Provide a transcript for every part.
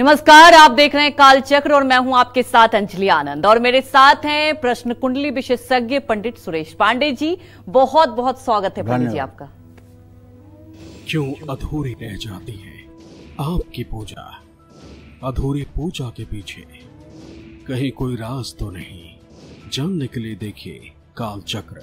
नमस्कार, आप देख रहे हैं कालचक्र और मैं हूं आपके साथ अंजलि आनंद और मेरे साथ हैं प्रश्न कुंडली विशेषज्ञ पंडित सुरेश पांडे जी। बहुत बहुत स्वागत है पंडित जी आपका। क्यों अधूरी रह जाती है आपकी पूजा? अधूरी पूजा के पीछे कहीं कोई राज तो नहीं? जानने के लिए देखिए कालचक्र।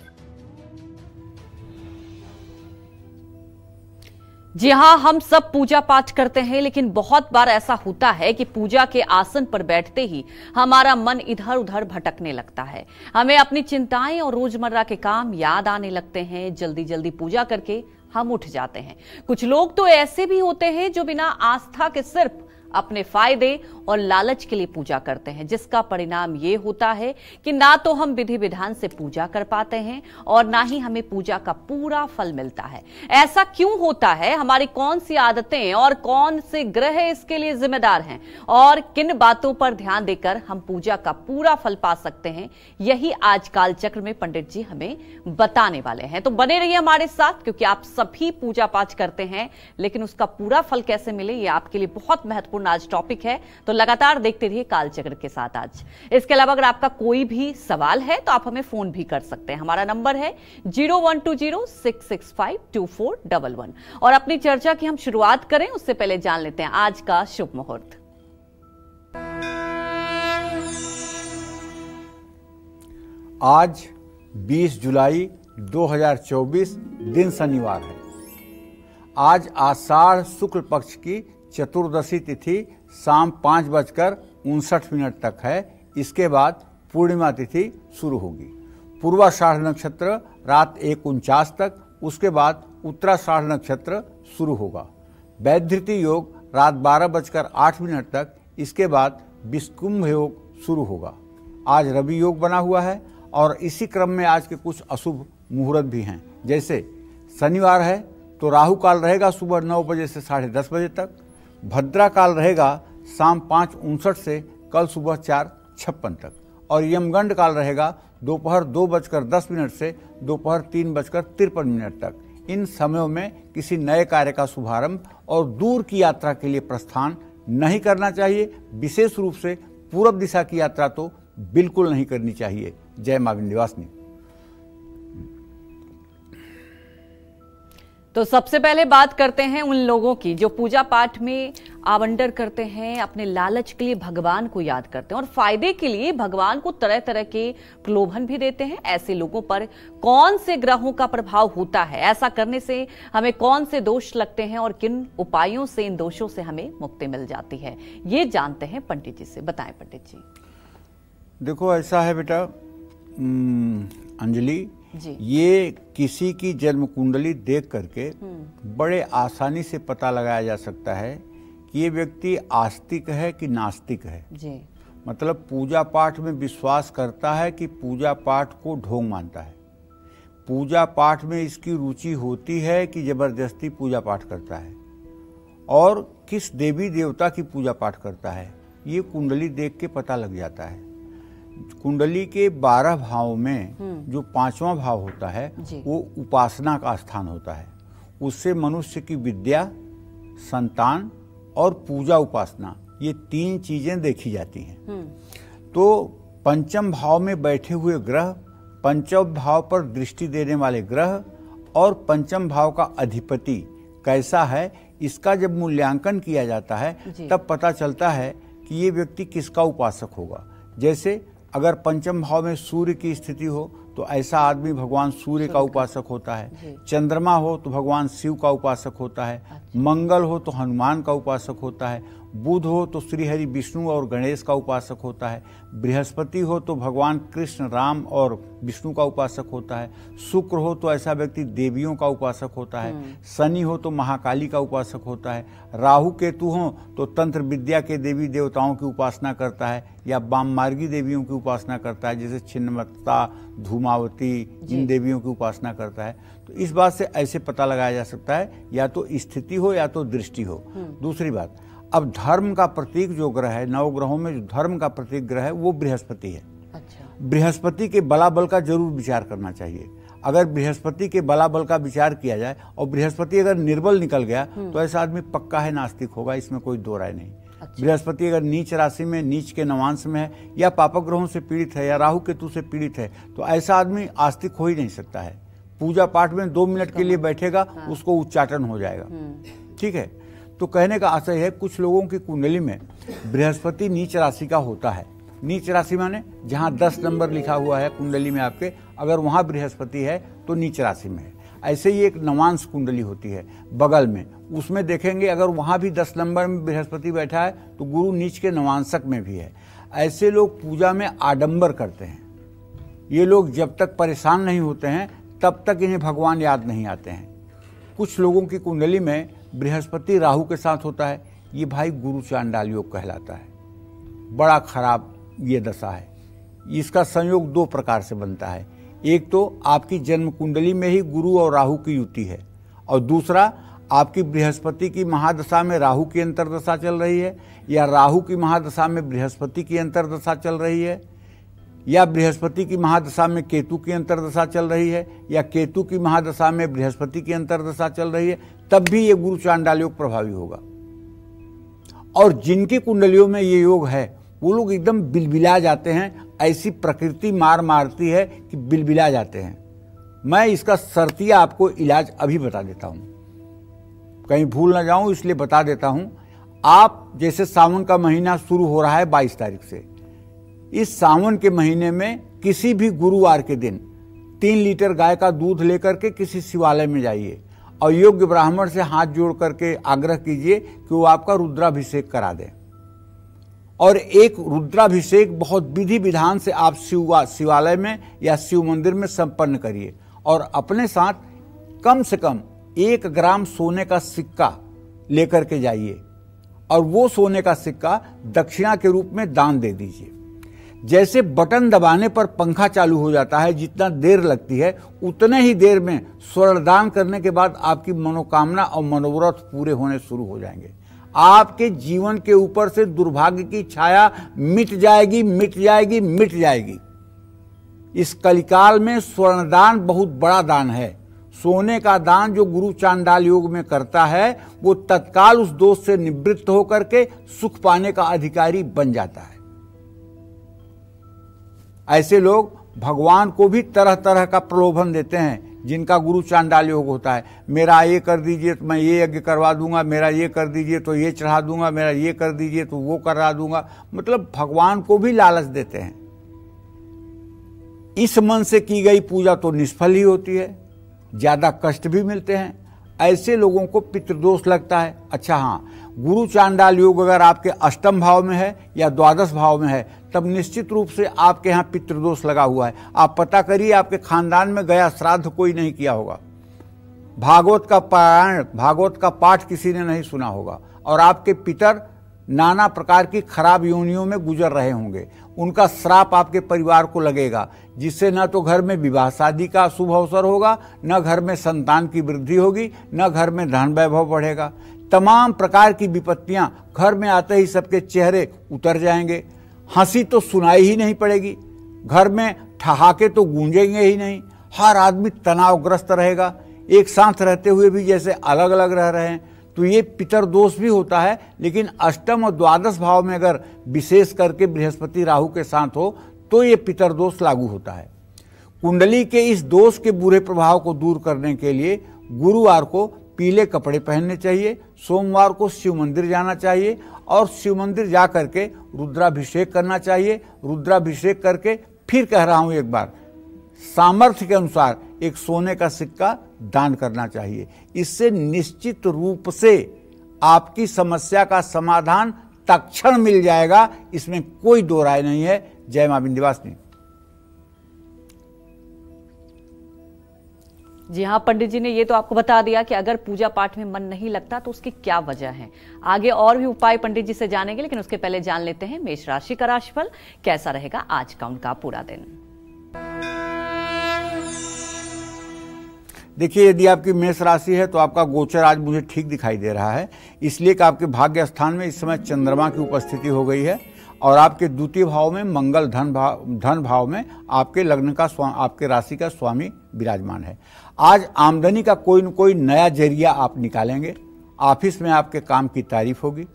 जी हाँ, हम सब पूजा पाठ करते हैं, लेकिन बहुत बार ऐसा होता है कि पूजा के आसन पर बैठते ही हमारा मन इधर उधर भटकने लगता है। हमें अपनी चिंताएं और रोजमर्रा के काम याद आने लगते हैं। जल्दी जल्दी पूजा करके हम उठ जाते हैं। कुछ लोग तो ऐसे भी होते हैं जो बिना आस्था के सिर्फ अपने फायदे और लालच के लिए पूजा करते हैं, जिसका परिणाम यह होता है कि ना तो हम विधि विधान से पूजा कर पाते हैं और ना ही हमें पूजा का पूरा फल मिलता है। ऐसा क्यों होता है? हमारी कौन सी आदतें और कौन से ग्रह इसके लिए जिम्मेदार हैं और किन बातों पर ध्यान देकर हम पूजा का पूरा फल पा सकते हैं, यही आज कालचक्र में पंडित जी हमें बताने वाले हैं। तो बने रहिए हमारे साथ, क्योंकि आप सभी पूजा पाठ करते हैं, लेकिन उसका पूरा फल कैसे मिले ये आपके लिए बहुत महत्वपूर्ण आज टॉपिक है। तो लगातार देखते रहिए कालचक्र के साथ आज। इसके अलावा अगर आपका कोई भी सवाल है तो आप हमें फोन भी कर सकते हैं। हमारा नंबर है 0120-665-2411। और अपनी चर्चा की हम शुरुआत करें उससे पहले जान लेते हैं आज का शुभ मुहूर्त। आज 20 जुलाई 2024 दिन शनिवार है। आज आषाढ़ शुक्ल पक्ष की चतुर्दशी तिथि शाम 5:59 तक है। इसके बाद पूर्णिमा तिथि शुरू होगी। पूर्वाषाढ़ नक्षत्र रात 1:49 तक, उसके बाद उत्तराषाढ़ नक्षत्र शुरू होगा। वैधृति योग रात 12:08 तक, इसके बाद विषुकुंभ योग शुरू होगा। आज रवि योग बना हुआ है और इसी क्रम में आज के कुछ अशुभ मुहूर्त भी हैं। जैसे शनिवार है तो राहु काल रहेगा सुबह 9 बजे से 10:30 बजे तक। भद्रा काल रहेगा शाम 5:59 से कल सुबह 4:56 तक। और यमगंड काल रहेगा दोपहर 2:10 से दोपहर 3:53 तक। इन समयों में किसी नए कार्य का शुभारंभ और दूर की यात्रा के लिए प्रस्थान नहीं करना चाहिए। विशेष रूप से पूर्व दिशा की यात्रा तो बिल्कुल नहीं करनी चाहिए। जय मां विंध्यवासिनी। तो सबसे पहले बात करते हैं उन लोगों की जो पूजा पाठ में आवंडर करते हैं, अपने लालच के लिए भगवान को याद करते हैं और फायदे के लिए भगवान को तरह तरह के प्रलोभन भी देते हैं। ऐसे लोगों पर कौन से ग्रहों का प्रभाव होता है, ऐसा करने से हमें कौन से दोष लगते हैं और किन उपायों से इन दोषों से हमें मुक्ति मिल जाती है, ये जानते हैं पंडित जी से। बताएं पंडित जी। देखो, ऐसा है बेटा अंजलि जी, ये किसी की जन्म कुंडली देख करके बड़े आसानी से पता लगाया जा सकता है कि ये व्यक्ति आस्तिक है कि नास्तिक है जी। मतलब पूजा पाठ में विश्वास करता है कि पूजा पाठ को ढोंग मानता है। पूजा पाठ में इसकी रुचि होती है कि जबरदस्ती पूजा पाठ करता है। और किस देवी देवता की पूजा पाठ करता है ये कुंडली देख के पता लग जाता है। कुंडली के 12 भावों में जो 5वां भाव होता है वो उपासना का स्थान होता है। उससे मनुष्य की विद्या, संतान और पूजा उपासना, ये 3 चीजें देखी जाती हैं। तो पंचम भाव में बैठे हुए ग्रह, पंचम भाव पर दृष्टि देने वाले ग्रह और पंचम भाव का अधिपति कैसा है, इसका जब मूल्यांकन किया जाता है तब पता चलता है कि ये व्यक्ति किसका उपासक होगा। जैसे अगर पंचम भाव में सूर्य की स्थिति हो तो ऐसा आदमी भगवान सूर्य का उपासक होता है। चंद्रमा हो तो भगवान शिव का उपासक होता है। मंगल हो तो हनुमान का उपासक होता है। बुध हो तो श्रीहरि विष्णु और गणेश का उपासक होता है। बृहस्पति हो तो भगवान कृष्ण, राम और विष्णु का उपासक होता है। शुक्र हो तो ऐसा व्यक्ति देवियों का उपासक होता है। शनि हो तो महाकाली का उपासक होता है। राहु केतु हो तो तंत्र विद्या के देवी देवताओं की उपासना करता है या वाममार्गी देवियों की उपासना करता है, जैसे छिन्नमस्ता, धूमावती, इन देवियों की उपासना करता है। तो इस बात से ऐसे पता लगाया जा सकता है या तो स्थिति हो या तो दृष्टि हो। दूसरी बात, अब धर्म का प्रतीक जो ग्रह है, 9 ग्रहों में जो धर्म का प्रतीक ग्रह है वो बृहस्पति है। अच्छा। बृहस्पति के बलाबल का जरूर विचार करना चाहिए। अगर बृहस्पति के बलाबल का विचार किया जाए और बृहस्पति अगर निर्बल निकल गया तो ऐसा आदमी पक्का है नास्तिक होगा, इसमें कोई दो राय नहीं। अच्छा। बृहस्पति अगर नीच राशि में, नीच के नवांश में है, या पापक ग्रहों से पीड़ित है, या राहु केतु से पीड़ित है, तो ऐसा आदमी आस्तिक हो ही नहीं सकता है। पूजा पाठ में 2 मिनट के लिए बैठेगा, उसको उच्चाटन हो जाएगा। ठीक है, तो कहने का आशय है कुछ लोगों की कुंडली में बृहस्पति नीच राशि का होता है। नीच राशि माने जहां 10 नंबर लिखा हुआ है कुंडली में आपके, अगर वहां बृहस्पति है तो नीच राशि में है। ऐसे ही एक नवांश कुंडली होती है बगल में, उसमें देखेंगे अगर वहां भी 10 नंबर में बृहस्पति बैठा है तो गुरु नीच के नवांशक में भी है। ऐसे लोग पूजा में आडंबर करते हैं। ये लोग जब तक परेशान नहीं होते हैं तब तक इन्हें भगवान याद नहीं आते हैं। कुछ लोगों की कुंडली में बृहस्पति राहु के साथ होता है, ये भाई गुरु चांडाल योग कहलाता है। बड़ा खराब ये दशा है। इसका संयोग 2 प्रकार से बनता है। एक तो आपकी जन्म कुंडली में ही गुरु और राहु की युति है, और दूसरा आपकी बृहस्पति की महादशा में राहु की अंतर्दशा चल रही है, या राहु की महादशा में बृहस्पति की अंतर्दशा चल रही है, या बृहस्पति की महादशा में केतु की अंतर्दशा चल रही है, या केतु की महादशा में बृहस्पति की अंतर्दशा चल रही है, तब भी ये गुरु चांडाल योग प्रभावी होगा। और जिनकी कुंडलियों में ये योग है वो लोग एकदम बिलबिला जाते हैं। ऐसी प्रकृति मार मारती है कि बिलबिला जाते हैं। मैं इसका शर्तिया आपको इलाज अभी बता देता हूं, कहीं भूल ना जाऊं इसलिए बता देता हूं। आप जैसे सावन का महीना शुरू हो रहा है 22 तारीख से, इस सावन के महीने में किसी भी गुरुवार के दिन 3 लीटर गाय का दूध लेकर के किसी शिवालय में जाइए और योग्य ब्राह्मण से हाथ जोड़ करके आग्रह कीजिए कि वो आपका रुद्राभिषेक करा दें। और एक रुद्राभिषेक बहुत विधि विधान से आप शिवालय में या शिव मंदिर में संपन्न करिए, और अपने साथ कम से कम 1 ग्राम सोने का सिक्का लेकर के जाइए, और वो सोने का सिक्का दक्षिणा के रूप में दान दे दीजिए। जैसे बटन दबाने पर पंखा चालू हो जाता है, जितना देर लगती है उतने ही देर में स्वर्णदान करने के बाद आपकी मनोकामना और मनोरथ पूरे होने शुरू हो जाएंगे। आपके जीवन के ऊपर से दुर्भाग्य की छाया मिट जाएगी, मिट जाएगी, मिट जाएगी। इस कलिकाल में स्वर्णदान बहुत बड़ा दान है। सोने का दान जो गुरु चांडाल योग में करता है वो तत्काल उस दोष से निवृत्त होकर के सुख पाने का अधिकारी बन जाता है। ऐसे लोग भगवान को भी तरह तरह का प्रलोभन देते हैं जिनका गुरु चांडाल योग होता है। मेरा ये कर दीजिए तो मैं ये यज्ञ करवा दूंगा, मेरा ये कर दीजिए तो ये चढ़ा दूंगा, मेरा ये कर दीजिए तो वो करा दूंगा। मतलब भगवान को भी लालच देते हैं। इस मन से की गई पूजा तो निष्फल ही होती है, ज्यादा कष्ट भी मिलते हैं। ऐसे लोगों को पितृदोष लगता है। अच्छा हाँ, गुरु चांडाल योग अगर आपके 8म भाव में है या 12 भाव में है तब निश्चित रूप से आपके यहाँ पितृदोष लगा हुआ है। आप पता करिए, आपके खानदान में गया श्राद्ध कोई नहीं किया होगा, भागवत का पारायण, भागवत का पाठ किसी ने नहीं सुना होगा, और आपके पितर नाना प्रकार की खराब योनियों में गुजर रहे होंगे। उनका श्राप आपके परिवार को लगेगा, जिससे न तो घर में विवाह शादी का शुभ अवसर होगा, न घर में संतान की वृद्धि होगी, न घर में धन वैभव बढ़ेगा। तमाम प्रकार की विपत्तियां घर में आते ही सबके चेहरे उतर जाएंगे। हंसी तो सुनाई ही नहीं पड़ेगी, घर में ठहाके तो गूंजेंगे ही नहीं। हर आदमी तनावग्रस्त रहेगा, एक साथ रहते हुए भी जैसे अलग अलग रह रहे हैं। तो ये पितर दोष भी होता है। लेकिन 8म और 12 भाव में अगर विशेष करके बृहस्पति राहु के साथ हो तो ये पितर दोष लागू होता है। कुंडली के इस दोष के बुरे प्रभाव को दूर करने के लिए गुरुवार को पीले कपड़े पहनने चाहिए, सोमवार को शिव मंदिर जाना चाहिए और शिव मंदिर जा करके रुद्राभिषेक करना चाहिए। रुद्राभिषेक करके फिर कह रहा हूं एक बार, सामर्थ्य के अनुसार एक सोने का सिक्का दान करना चाहिए। इससे निश्चित रूप से आपकी समस्या का समाधान तत्क्षण मिल जाएगा, इसमें कोई दो राय नहीं है। जय मां विंध्यवासिनी। जी हाँ, पंडित जी ने ये तो आपको बता दिया कि अगर पूजा पाठ में मन नहीं लगता तो उसकी क्या वजह है। आगे और भी उपाय पंडित जी से जानेंगे, लेकिन उसके पहले जान लेते हैं मेष राशि का राशिफल कैसा रहेगा आज का उनका पूरा दिन। देखिए, यदि आपकी मेष राशि है तो आपका गोचर आज मुझे ठीक दिखाई दे रहा है, इसलिए कि आपके भाग्य स्थान में इस समय चंद्रमा की उपस्थिति हो गई है और आपके द्वितीय भाव में मंगल धन भाव में आपके लग्न का आपके राशि का स्वामी विराजमान है। आज आमदनी का कोई न कोई नया जरिया आप निकालेंगे। ऑफिस में आपके काम की तारीफ होगी,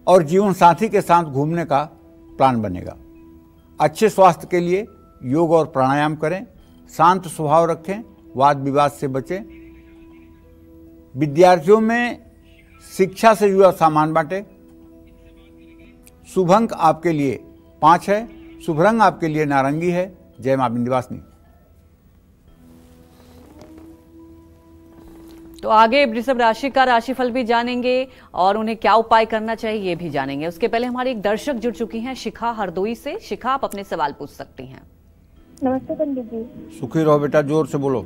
और जीवन साथी के साथ घूमने का प्लान बनेगा। अच्छे स्वास्थ्य के लिए योग और प्राणायाम करें, शांत स्वभाव रखें, वाद विवाद से बचें। विद्यार्थियों में शिक्षा से जुड़ा सामान बांटें। शुभ अंक आपके लिए 5 है, शुभ रंग आपके लिए नारंगी है। जय मां विंध्यवासिनी। तो आगे वृषभ राशि का राशिफल भी जानेंगे और उन्हें क्या उपाय करना चाहिए ये भी जानेंगे। उसके पहले हमारी एक दर्शक जुड़ चुकी हैं शिखा हरदोई से। शिखा, आप अपने सवाल पूछ सकती हैं। नमस्ते पंडित जी। सुखी रहो बेटा, जोर से बोलो।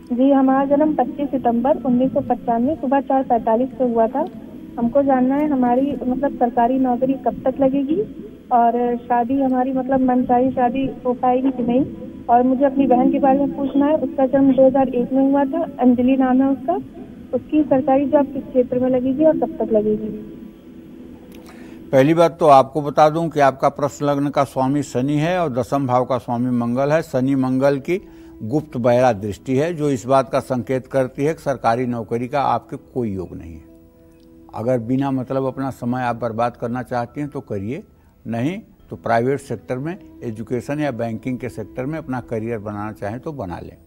जी, हमारा जन्म 25 सितंबर 1995 सुबह 4:45 को हुआ था। हमको जानना है हमारी मतलब सरकारी नौकरी कब तक लगेगी और शादी हमारी मतलब मनचाही शादी हो पाएगी कि नहीं। और मुझे अपनी बहन के बारे में पूछना है। उसका जन्म 2001 में हुआ था, अंजलि नाम है उसका। उसकी सरकारी जॉब किस क्षेत्र में लगेगी और कब तक लगेगी? पहली बात तो आपको बता दूं कि आपका प्रश्न लग्न का स्वामी शनि है और दशम भाव का स्वामी मंगल है। शनि मंगल की गुप्त बहरा दृष्टि है जो इस बात का संकेत करती है कि सरकारी नौकरी का आपके कोई योग नहीं है। अगर बिना मतलब अपना समय आप बर्बाद करना चाहती हैं तो करिए, नहीं तो प्राइवेट सेक्टर में, एजुकेशन या बैंकिंग के सेक्टर में अपना करियर बनाना चाहें तो बना लें।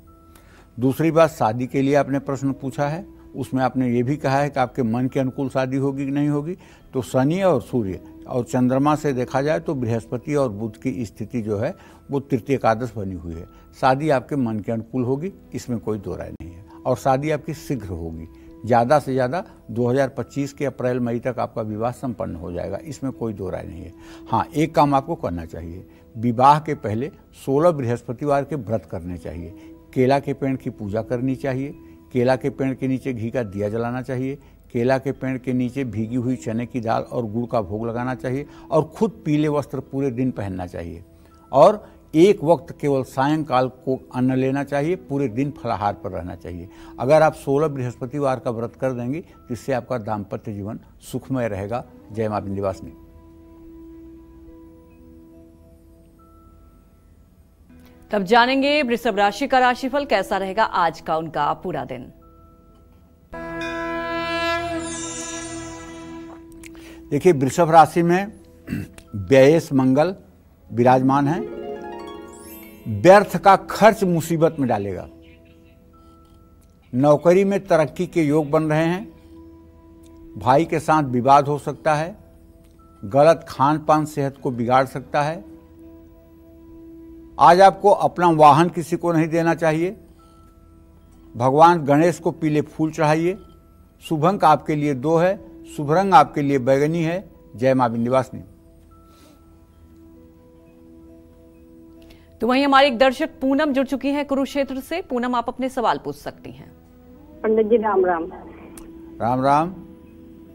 दूसरी बात, शादी के लिए आपने प्रश्न पूछा है, उसमें आपने ये भी कहा है कि आपके मन के अनुकूल शादी होगी कि नहीं होगी। तो शनि और सूर्य और चंद्रमा से देखा जाए तो बृहस्पति और बुध की स्थिति जो है वो तृतीय एकादश बनी हुई है। शादी आपके मन के अनुकूल होगी, इसमें कोई दो राय नहीं है। और शादी आपकी शीघ्र होगी, ज़्यादा से ज़्यादा 2025 के अप्रैल मई तक आपका विवाह संपन्न हो जाएगा, इसमें कोई दो राय नहीं है। हाँ, एक काम आपको करना चाहिए, विवाह के पहले 16 बृहस्पतिवार के व्रत करने चाहिए। केला के पेड़ की पूजा करनी चाहिए, केला के पेड़ के नीचे घी का दिया जलाना चाहिए, केला के पेड़ के नीचे भीगी हुई चने की दाल और गुड़ का भोग लगाना चाहिए और खुद पीले वस्त्र पूरे दिन पहनना चाहिए। और एक वक्त केवल सायंकाल को अन्न लेना चाहिए, पूरे दिन फलाहार पर रहना चाहिए। अगर आप 16 बृहस्पतिवार का व्रत कर देंगे तो इससे आपका दाम्पत्य जीवन सुखमय रहेगा। जय मां विंध्यवासिनी। तब जानेंगे वृषभ राशि का राशिफल कैसा रहेगा आज का उनका पूरा दिन। देखिए, वृषभ राशि में व्ययेश मंगल विराजमान है। व्यर्थ का खर्च मुसीबत में डालेगा। नौकरी में तरक्की के योग बन रहे हैं। भाई के साथ विवाद हो सकता है। गलत खान पान सेहत को बिगाड़ सकता है। आज आपको अपना वाहन किसी को नहीं देना चाहिए। भगवान गणेश को पीले फूल चढ़ाइए। शुभ अंक आपके लिए 2 है, शुभ रंग आपके लिए बैगनी है। जय मां विंध्यवासिनी। तो वहीं हमारी एक दर्शक पूनम जुड़ चुकी हैं कुरुक्षेत्र से। पूनम, आप अपने सवाल पूछ सकती हैं। पंडित जी राम राम। राम राम।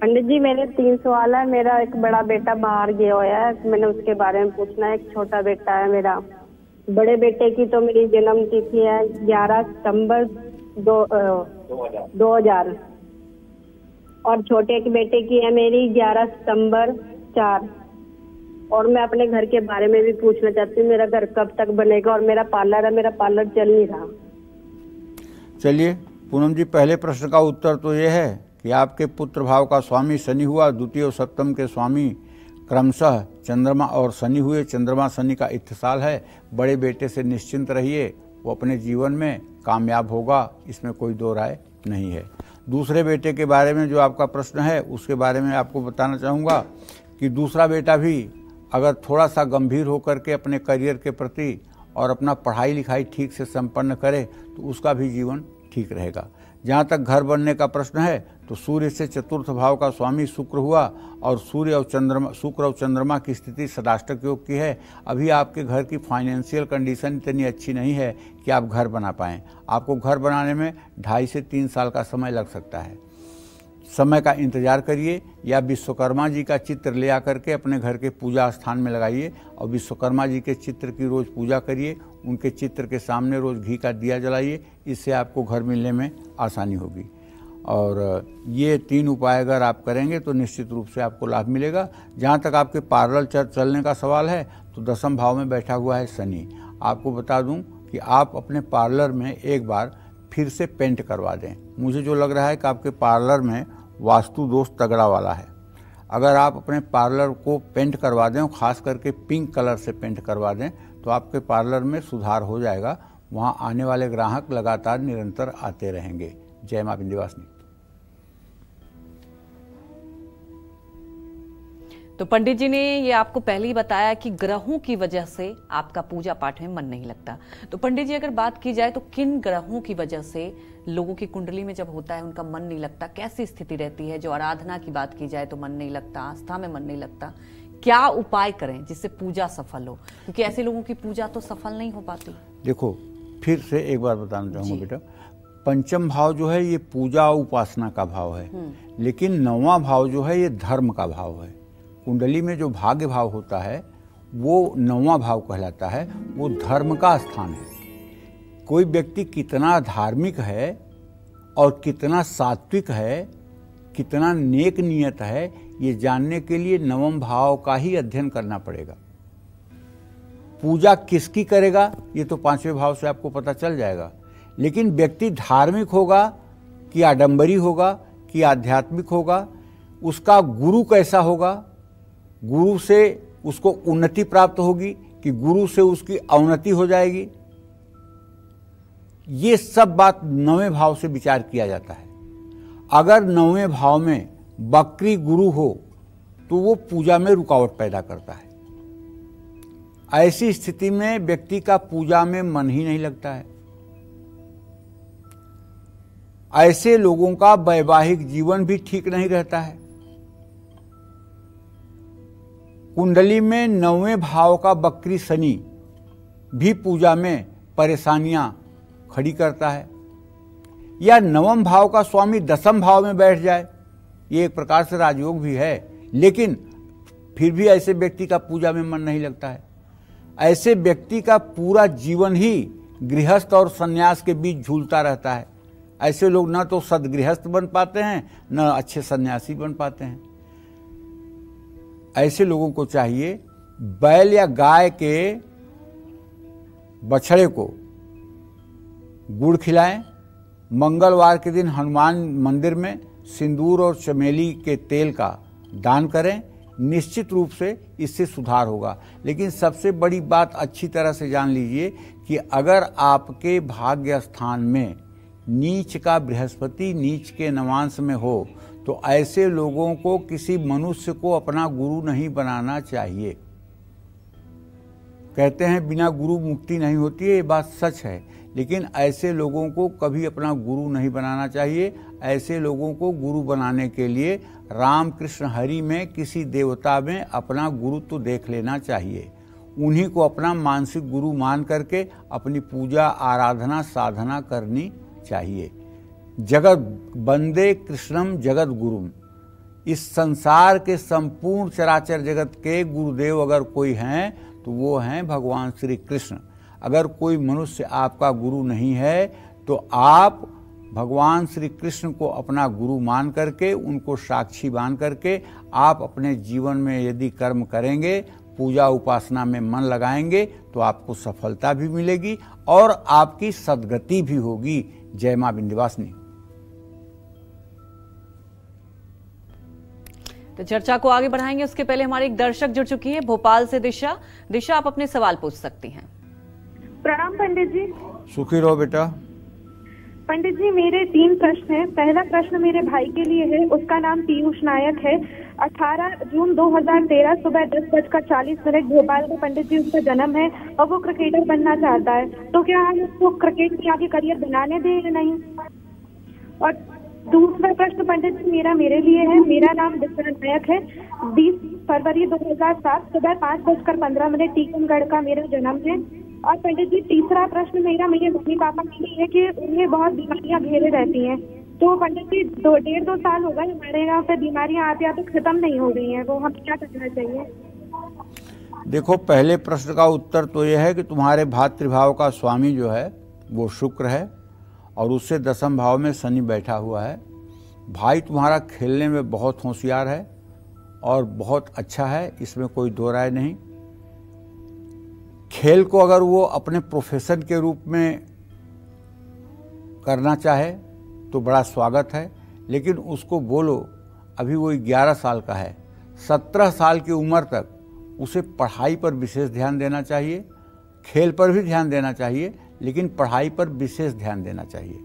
पंडित जी, मेरे 3 सवाल है। मेरा एक बड़ा बेटा बाहर गया हुआ है, मैंने उसके बारे में पूछना है। एक छोटा बेटा है मेरा। बड़े बेटे की तो मेरी जन्म तिथि है 11 सितंबर 2000 और छोटे के बेटे की है मेरी 11 सितंबर 4। और मैं अपने घर के बारे में भी पूछना चाहती हूँ, मेरा घर कब तक बनेगा और मेरा पार्लर है, मेरा पार्लर चल नहीं रहा। चलिए पूनम जी, पहले प्रश्न का उत्तर तो ये है कि आपके पुत्र भाव का स्वामी शनि हुआ, द्वितीय और सप्तम के स्वामी क्रमशः चंद्रमा और शनि हुए। चंद्रमा शनि का इत्तिसाल है। बड़े बेटे से निश्चिंत रहिए, वो अपने जीवन में कामयाब होगा, इसमें कोई दो राय नहीं है। दूसरे बेटे के बारे में जो आपका प्रश्न है उसके बारे में आपको बताना चाहूँगा कि दूसरा बेटा भी अगर थोड़ा सा गंभीर होकर के अपने करियर के प्रति और अपना पढ़ाई लिखाई ठीक से संपन्न करे तो उसका भी जीवन ठीक रहेगा। जहाँ तक घर बनने का प्रश्न है तो सूर्य से चतुर्थ भाव का स्वामी शुक्र हुआ और शुक्र और चंद्रमा की स्थिति सदाष्टक योग की है। अभी आपके घर की फाइनेंशियल कंडीशन इतनी अच्छी नहीं है कि आप घर बना पाएँ। आपको घर बनाने में 2.5 से 3 साल का समय लग सकता है। समय का इंतजार करिए या विश्वकर्मा जी का चित्र ले आकर के अपने घर के पूजा स्थान में लगाइए और विश्वकर्मा जी के चित्र की रोज़ पूजा करिए। उनके चित्र के सामने रोज़ घी का दिया जलाइए, इससे आपको घर मिलने में आसानी होगी। और ये 3 उपाय अगर आप करेंगे तो निश्चित रूप से आपको लाभ मिलेगा। जहाँ तक आपके पार्लर चलने का सवाल है तो 10वें भाव में बैठा हुआ है शनि। आपको बता दूँ कि आप अपने पार्लर में एक बार फिर से पेंट करवा दें। मुझे जो लग रहा है कि आपके पार्लर में वास्तु दोष तगड़ा वाला है। अगर आप अपने पार्लर को पेंट करवा दें, खास करके पिंक कलर से पेंट करवा दें, तो आपके पार्लर में सुधार हो जाएगा। वहां आने वाले ग्राहक लगातार निरंतर आते रहेंगे। जय मां विंध्यवासिनी। तो पंडित जी ने ये आपको पहले ही बताया कि ग्रहों की वजह से आपका पूजा पाठ में मन नहीं लगता। तो पंडित जी अगर बात की जाए तो किन ग्रहों की वजह से लोगों की कुंडली में जब होता है उनका मन नहीं लगता, कैसी स्थिति रहती है? जो आराधना की बात की जाए तो मन नहीं लगता, आस्था में मन नहीं लगता, क्या उपाय करें जिससे पूजा सफल हो? क्योंकि ऐसे लोगों की पूजा तो सफल नहीं हो पाती। देखो, फिर से एक बार बताना चाहूंगा बेटा, पंचम भाव जो है ये पूजा उपासना का भाव है, लेकिन 9वां भाव जो है ये धर्म का भाव है। कुंडली में जो भाग्य भाव होता है वो 9वां भाव कहलाता है, वो धर्म का स्थान है। कोई व्यक्ति कितना धार्मिक है और कितना सात्विक है, कितना नेक नियत है, ये जानने के लिए 9वें भाव का ही अध्ययन करना पड़ेगा। पूजा किसकी करेगा ये तो 5वें भाव से आपको पता चल जाएगा, लेकिन व्यक्ति धार्मिक होगा कि आडंबरी होगा कि आध्यात्मिक होगा, उसका गुरु कैसा होगा, गुरु से उसको उन्नति प्राप्त होगी कि गुरु से उसकी अवनति हो जाएगी, ये सब बात 9वें भाव से विचार किया जाता है। अगर 9वें भाव में वक्री गुरु हो तो वो पूजा में रुकावट पैदा करता है। ऐसी स्थिति में व्यक्ति का पूजा में मन ही नहीं लगता है। ऐसे लोगों का वैवाहिक जीवन भी ठीक नहीं रहता है। कुंडली में 9वें भाव का वक्री शनि भी पूजा में परेशानियां खड़ी करता है, या 9वें भाव का स्वामी 10वें भाव में बैठ जाए, ये एक प्रकार से राजयोग भी है, लेकिन फिर भी ऐसे व्यक्ति का पूजा में मन नहीं लगता है। ऐसे व्यक्ति का पूरा जीवन ही गृहस्थ और सन्यास के बीच झूलता रहता है। ऐसे लोग न तो सदगृहस्थ बन पाते हैं न अच्छे सन्यासी बन पाते हैं। ऐसे लोगों को चाहिए बैल या गाय के बछड़े को गुड़ खिलाएं, मंगलवार के दिन हनुमान मंदिर में सिंदूर और चमेली के तेल का दान करें, निश्चित रूप से इससे सुधार होगा। लेकिन सबसे बड़ी बात अच्छी तरह से जान लीजिए कि अगर आपके भाग्य स्थान में नीच का बृहस्पति नीच के नवांश में हो तो ऐसे लोगों को किसी मनुष्य को अपना गुरु नहीं बनाना चाहिए। कहते हैं बिना गुरु मुक्ति नहीं होती है, ये बात सच है, लेकिन ऐसे लोगों को कभी अपना गुरु नहीं बनाना चाहिए। ऐसे लोगों को गुरु बनाने के लिए राम कृष्ण हरि में किसी देवता में अपना गुरु तो देख लेना चाहिए। उन्हीं को अपना मानसिक गुरु मान करके अपनी पूजा आराधना साधना करनी चाहिए। जगत वंदे कृष्णम जगत गुरुम, इस संसार के संपूर्ण चराचर जगत के गुरुदेव अगर कोई हैं तो वो हैं भगवान श्री कृष्ण। अगर कोई मनुष्य आपका गुरु नहीं है तो आप भगवान श्री कृष्ण को अपना गुरु मान करके, उनको साक्षी मान करके आप अपने जीवन में यदि कर्म करेंगे, पूजा उपासना में मन लगाएंगे तो आपको सफलता भी मिलेगी और आपकी सद्गति भी होगी। जय मां विंध्यवासिनी। तो चर्चा को आगे बढ़ाएंगे, उसके पहले हमारे एक दर्शक जुड़ चुकी है भोपाल से दिशा। दिशा, आप अपने सवाल पूछ सकती हैं। प्रणाम पंडित जी। सुखी रहो बेटा। पंडित जी, मेरे 3 प्रश्न हैं। पहला प्रश्न मेरे भाई के लिए है, उसका नाम पीयूष नायक है। 18 जून 2013 सुबह 10:40 भोपाल में पंडित जी उसका जन्म है और वो क्रिकेटर बनना चाहता है, तो क्या हम उसको क्रिकेट में आगे करियर बनाने दें या नहीं? और दूसरा प्रश्न पंडित जी मेरे लिए है। मेरा नाम दिशा नायक है। 20 फरवरी 2007 सुबह 5:15 टीकमगढ़ का मेरा जन्म है। और पंडित जी तीसरा प्रश्न मेरे मम्मी पापा के लिए है कि उन्हें बहुत बीमारियां घेरे रहती हैं। तो पंडित जी 1.5-2 साल हो गए हमारे यहाँ पे बीमारियां आती तो खत्म नहीं हो रही हैं, वो हम क्या करना चाहिए? देखो, पहले प्रश्न का उत्तर तो यह है कि तुम्हारे भातृभाव का स्वामी जो है वो शुक्र है और उससे 10वें भाव में शनि बैठा हुआ है। भाई तुम्हारा खेलने में बहुत होशियार है और बहुत अच्छा है, इसमें कोई दो राय नहीं। खेल को अगर वो अपने प्रोफेशन के रूप में करना चाहे तो बड़ा स्वागत है, लेकिन उसको बोलो, अभी वो 11 साल का है, 17 साल की उम्र तक उसे पढ़ाई पर विशेष ध्यान देना चाहिए, खेल पर भी ध्यान देना चाहिए, लेकिन पढ़ाई पर विशेष ध्यान देना चाहिए,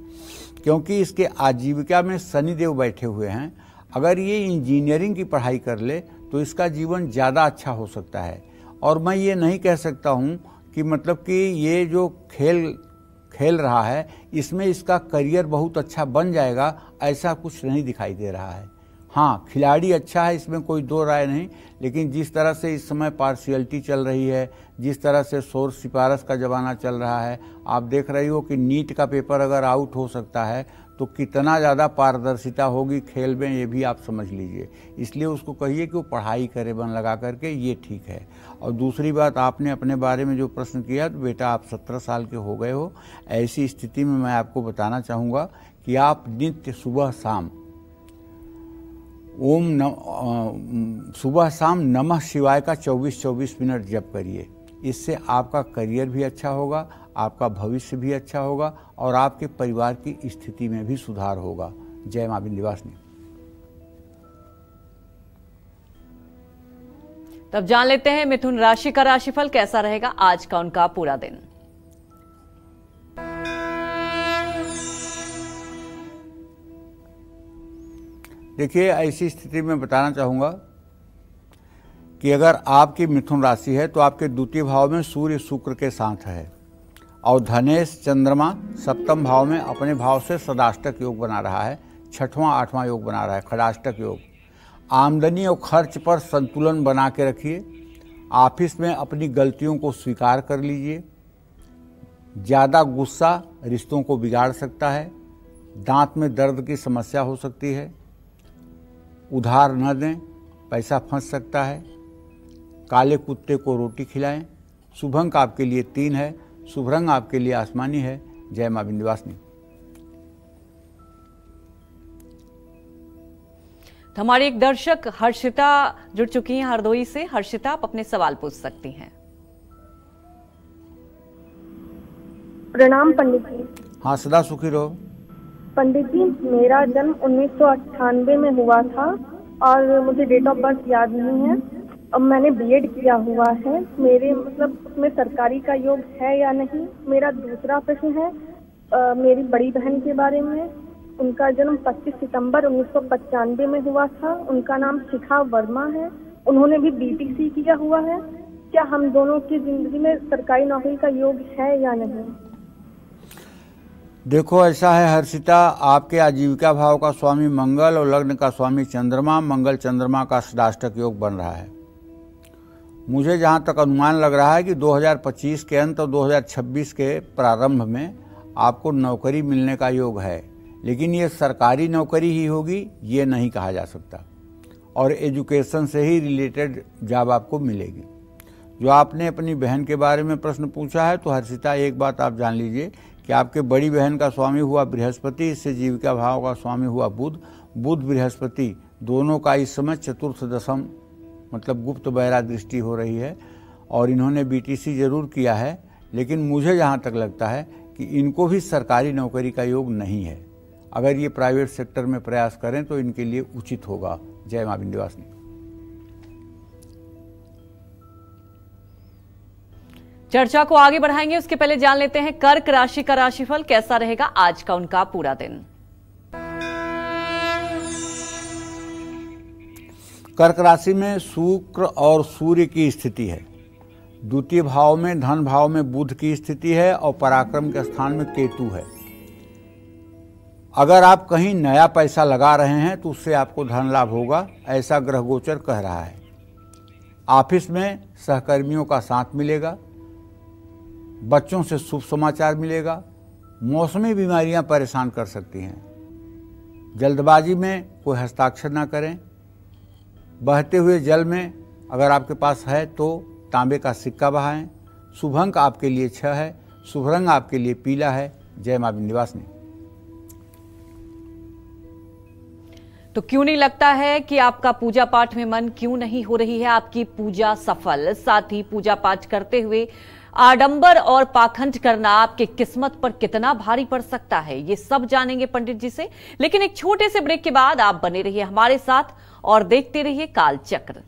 क्योंकि इसके आजीविका में शनिदेव बैठे हुए हैं। अगर ये इंजीनियरिंग की पढ़ाई कर ले तो इसका जीवन ज़्यादा अच्छा हो सकता है। और मैं ये नहीं कह सकता हूँ कि मतलब कि ये जो खेल रहा है इसमें इसका करियर बहुत अच्छा बन जाएगा, ऐसा कुछ नहीं दिखाई दे रहा है। हाँ, खिलाड़ी अच्छा है, इसमें कोई दो राय नहीं, लेकिन जिस तरह से इस समय पार्शियलिटी चल रही है, जिस तरह से शोर सिफारिश का ज़माना चल रहा है, आप देख रही हो कि नीट का पेपर अगर आउट हो सकता है तो कितना ज़्यादा पारदर्शिता होगी खेल में, ये भी आप समझ लीजिए। इसलिए उसको कहिए कि वो पढ़ाई करे मन लगा करके, ये ठीक है। और दूसरी बात, आपने अपने बारे में जो प्रश्न किया, तो बेटा आप 17 साल के हो गए हो। ऐसी स्थिति में मैं आपको बताना चाहूँगा कि आप नित्य सुबह शाम सुबह शाम नमः शिवाय का 24-24 मिनट जप करिए। इससे आपका करियर भी अच्छा होगा, आपका भविष्य भी अच्छा होगा और आपके परिवार की स्थिति में भी सुधार होगा। जय मां विंध्यवासिनी। तब जान लेते हैं मिथुन राशि का राशिफल कैसा रहेगा आज का उनका पूरा दिन। देखिए, ऐसी स्थिति में बताना चाहूँगा कि अगर आपकी मिथुन राशि है तो आपके द्वितीय भाव में सूर्य शुक्र के साथ है और धनेश चंद्रमा सप्तम भाव में अपने भाव से सदाष्टक योग बना रहा है, 6वां 8वां योग बना रहा है, खडाष्टक योग। आमदनी और खर्च पर संतुलन बना के रखिए। ऑफिस में अपनी गलतियों को स्वीकार कर लीजिए। ज़्यादा गुस्सा रिश्तों को बिगाड़ सकता है। दांत में दर्द की समस्या हो सकती है। उधार न दें, पैसा फंस सकता है। काले कुत्ते को रोटी खिलाएं। शुभ अंक आपके लिए 3 है। शुभ रंग आपके लिए आसमानी है। जय मां विंध्यवासिनी। तो हमारी एक दर्शक हर्षिता जुड़ चुकी हैं हरदोई से। हर्षिता, आप अपने सवाल पूछ सकती हैं। प्रणाम पंडित जी। हाँ, सदा सुखी रहो। पंडित जी, मेरा जन्म 1998 में हुआ था और मुझे डेट ऑफ बर्थ याद नहीं है। अब मैंने बीएड किया हुआ है। मेरे मतलब उसमें सरकारी का योग है या नहीं। मेरा दूसरा प्रश्न है मेरी बड़ी बहन के बारे में। उनका जन्म 25 सितंबर 1995 में हुआ था। उनका नाम शिखा वर्मा है। उन्होंने भी बीटीसी किया हुआ है। क्या हम दोनों की जिंदगी में सरकारी नौकरी का योग है या नहीं? देखो, ऐसा है हर्षिता, आपके आजीविका भाव का स्वामी मंगल और लग्न का स्वामी चंद्रमा, मंगल चंद्रमा का सदाष्टक योग बन रहा है। मुझे जहाँ तक अनुमान लग रहा है कि 2025 के अंत और 2026 के प्रारंभ में आपको नौकरी मिलने का योग है, लेकिन ये सरकारी नौकरी ही होगी ये नहीं कहा जा सकता, और एजुकेशन से ही रिलेटेड जॉब आपको मिलेगी। जो आपने अपनी बहन के बारे में प्रश्न पूछा है, तो हर्षिता एक बात आप जान लीजिए कि आपके बड़ी बहन का स्वामी हुआ बृहस्पति, इससे जीविका भाव का स्वामी हुआ बुध। बुध बृहस्पति दोनों का इस समय चतुर्थ दशम मतलब गुप्त बहरा दृष्टि हो रही है, और इन्होंने बीटीसी जरूर किया है, लेकिन मुझे जहाँ तक लगता है कि इनको भी सरकारी नौकरी का योग नहीं है। अगर ये प्राइवेट सेक्टर में प्रयास करें तो इनके लिए उचित होगा। जय मां विंध्यवासिनी। चर्चा को आगे बढ़ाएंगे, उसके पहले जान लेते हैं कर्क राशि का राशिफल कैसा रहेगा आज का उनका पूरा दिन। कर्क राशि में शुक्र और सूर्य की स्थिति है। द्वितीय भाव में धन भाव में बुध की स्थिति है और पराक्रम के स्थान में केतु है। अगर आप कहीं नया पैसा लगा रहे हैं तो उससे आपको धन लाभ होगा, ऐसा ग्रह गोचर कह रहा है। ऑफिस में सहकर्मियों का साथ मिलेगा। बच्चों से शुभ समाचार मिलेगा। मौसमी बीमारियां परेशान कर सकती हैं। जल्दबाजी में कोई हस्ताक्षर ना करें। बहते हुए जल में अगर आपके पास है तो तांबे का सिक्का बहाएं। शुभ अंक आपके लिए 6 है। शुभ रंग आपके लिए पीला है। जय मां विंध्यवासिनी। तो क्यों नहीं लगता है कि आपका पूजा पाठ में मन क्यों नहीं हो रही है आपकी पूजा सफल? साथ ही पूजा पाठ करते हुए आडंबर और पाखंड करना आपके किस्मत पर कितना भारी पड़ सकता है, ये सब जानेंगे पंडित जी से। लेकिन एक छोटे से ब्रेक के बाद आप बने रहिए हमारे साथ और देखते रहिए कालचक्र।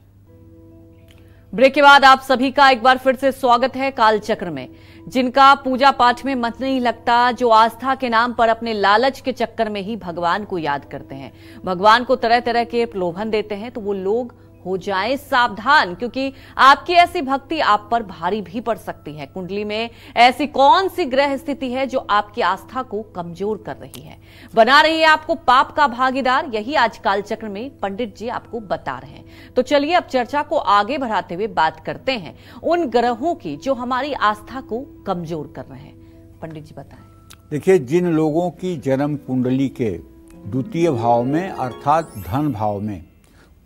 ब्रेक के बाद आप सभी का एक बार फिर से स्वागत है कालचक्र में। जिनका पूजा पाठ में मन नहीं लगता, जो आस्था के नाम पर अपने लालच के चक्कर में ही भगवान को याद करते हैं, भगवान को तरह तरह के प्रलोभन देते हैं, तो वो लोग हो जाएं सावधान, क्योंकि आपकी ऐसी भक्ति आप पर भारी भी पड़ सकती है। कुंडली में ऐसी कौन सी ग्रह स्थिति है जो आपकी आस्था को कमजोर कर रही है, बना रही है आपको पाप का भागीदार, यही आज कालचक्र में पंडित जी आपको बता रहे हैं। तो चलिए अब चर्चा को आगे बढ़ाते हुए बात करते हैं उन ग्रहों की जो हमारी आस्था को कमजोर कर रहे हैं। पंडित जी बताएं। देखिए, जिन लोगों की जन्म कुंडली के द्वितीय भाव में अर्थात धन भाव में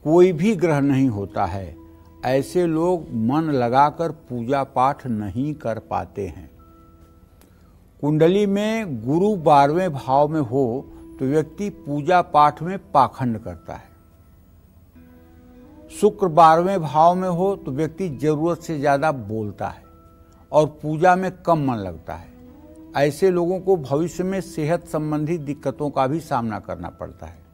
कोई भी ग्रह नहीं होता है, ऐसे लोग मन लगाकर पूजा पाठ नहीं कर पाते हैं। कुंडली में गुरु 12वें भाव में हो तो व्यक्ति पूजा पाठ में पाखंड करता है। शुक्र 12वें भाव में हो तो व्यक्ति जरूरत से ज्यादा बोलता है और पूजा में कम मन लगता है। ऐसे लोगों को भविष्य में सेहत संबंधी दिक्कतों का भी सामना करना पड़ता है।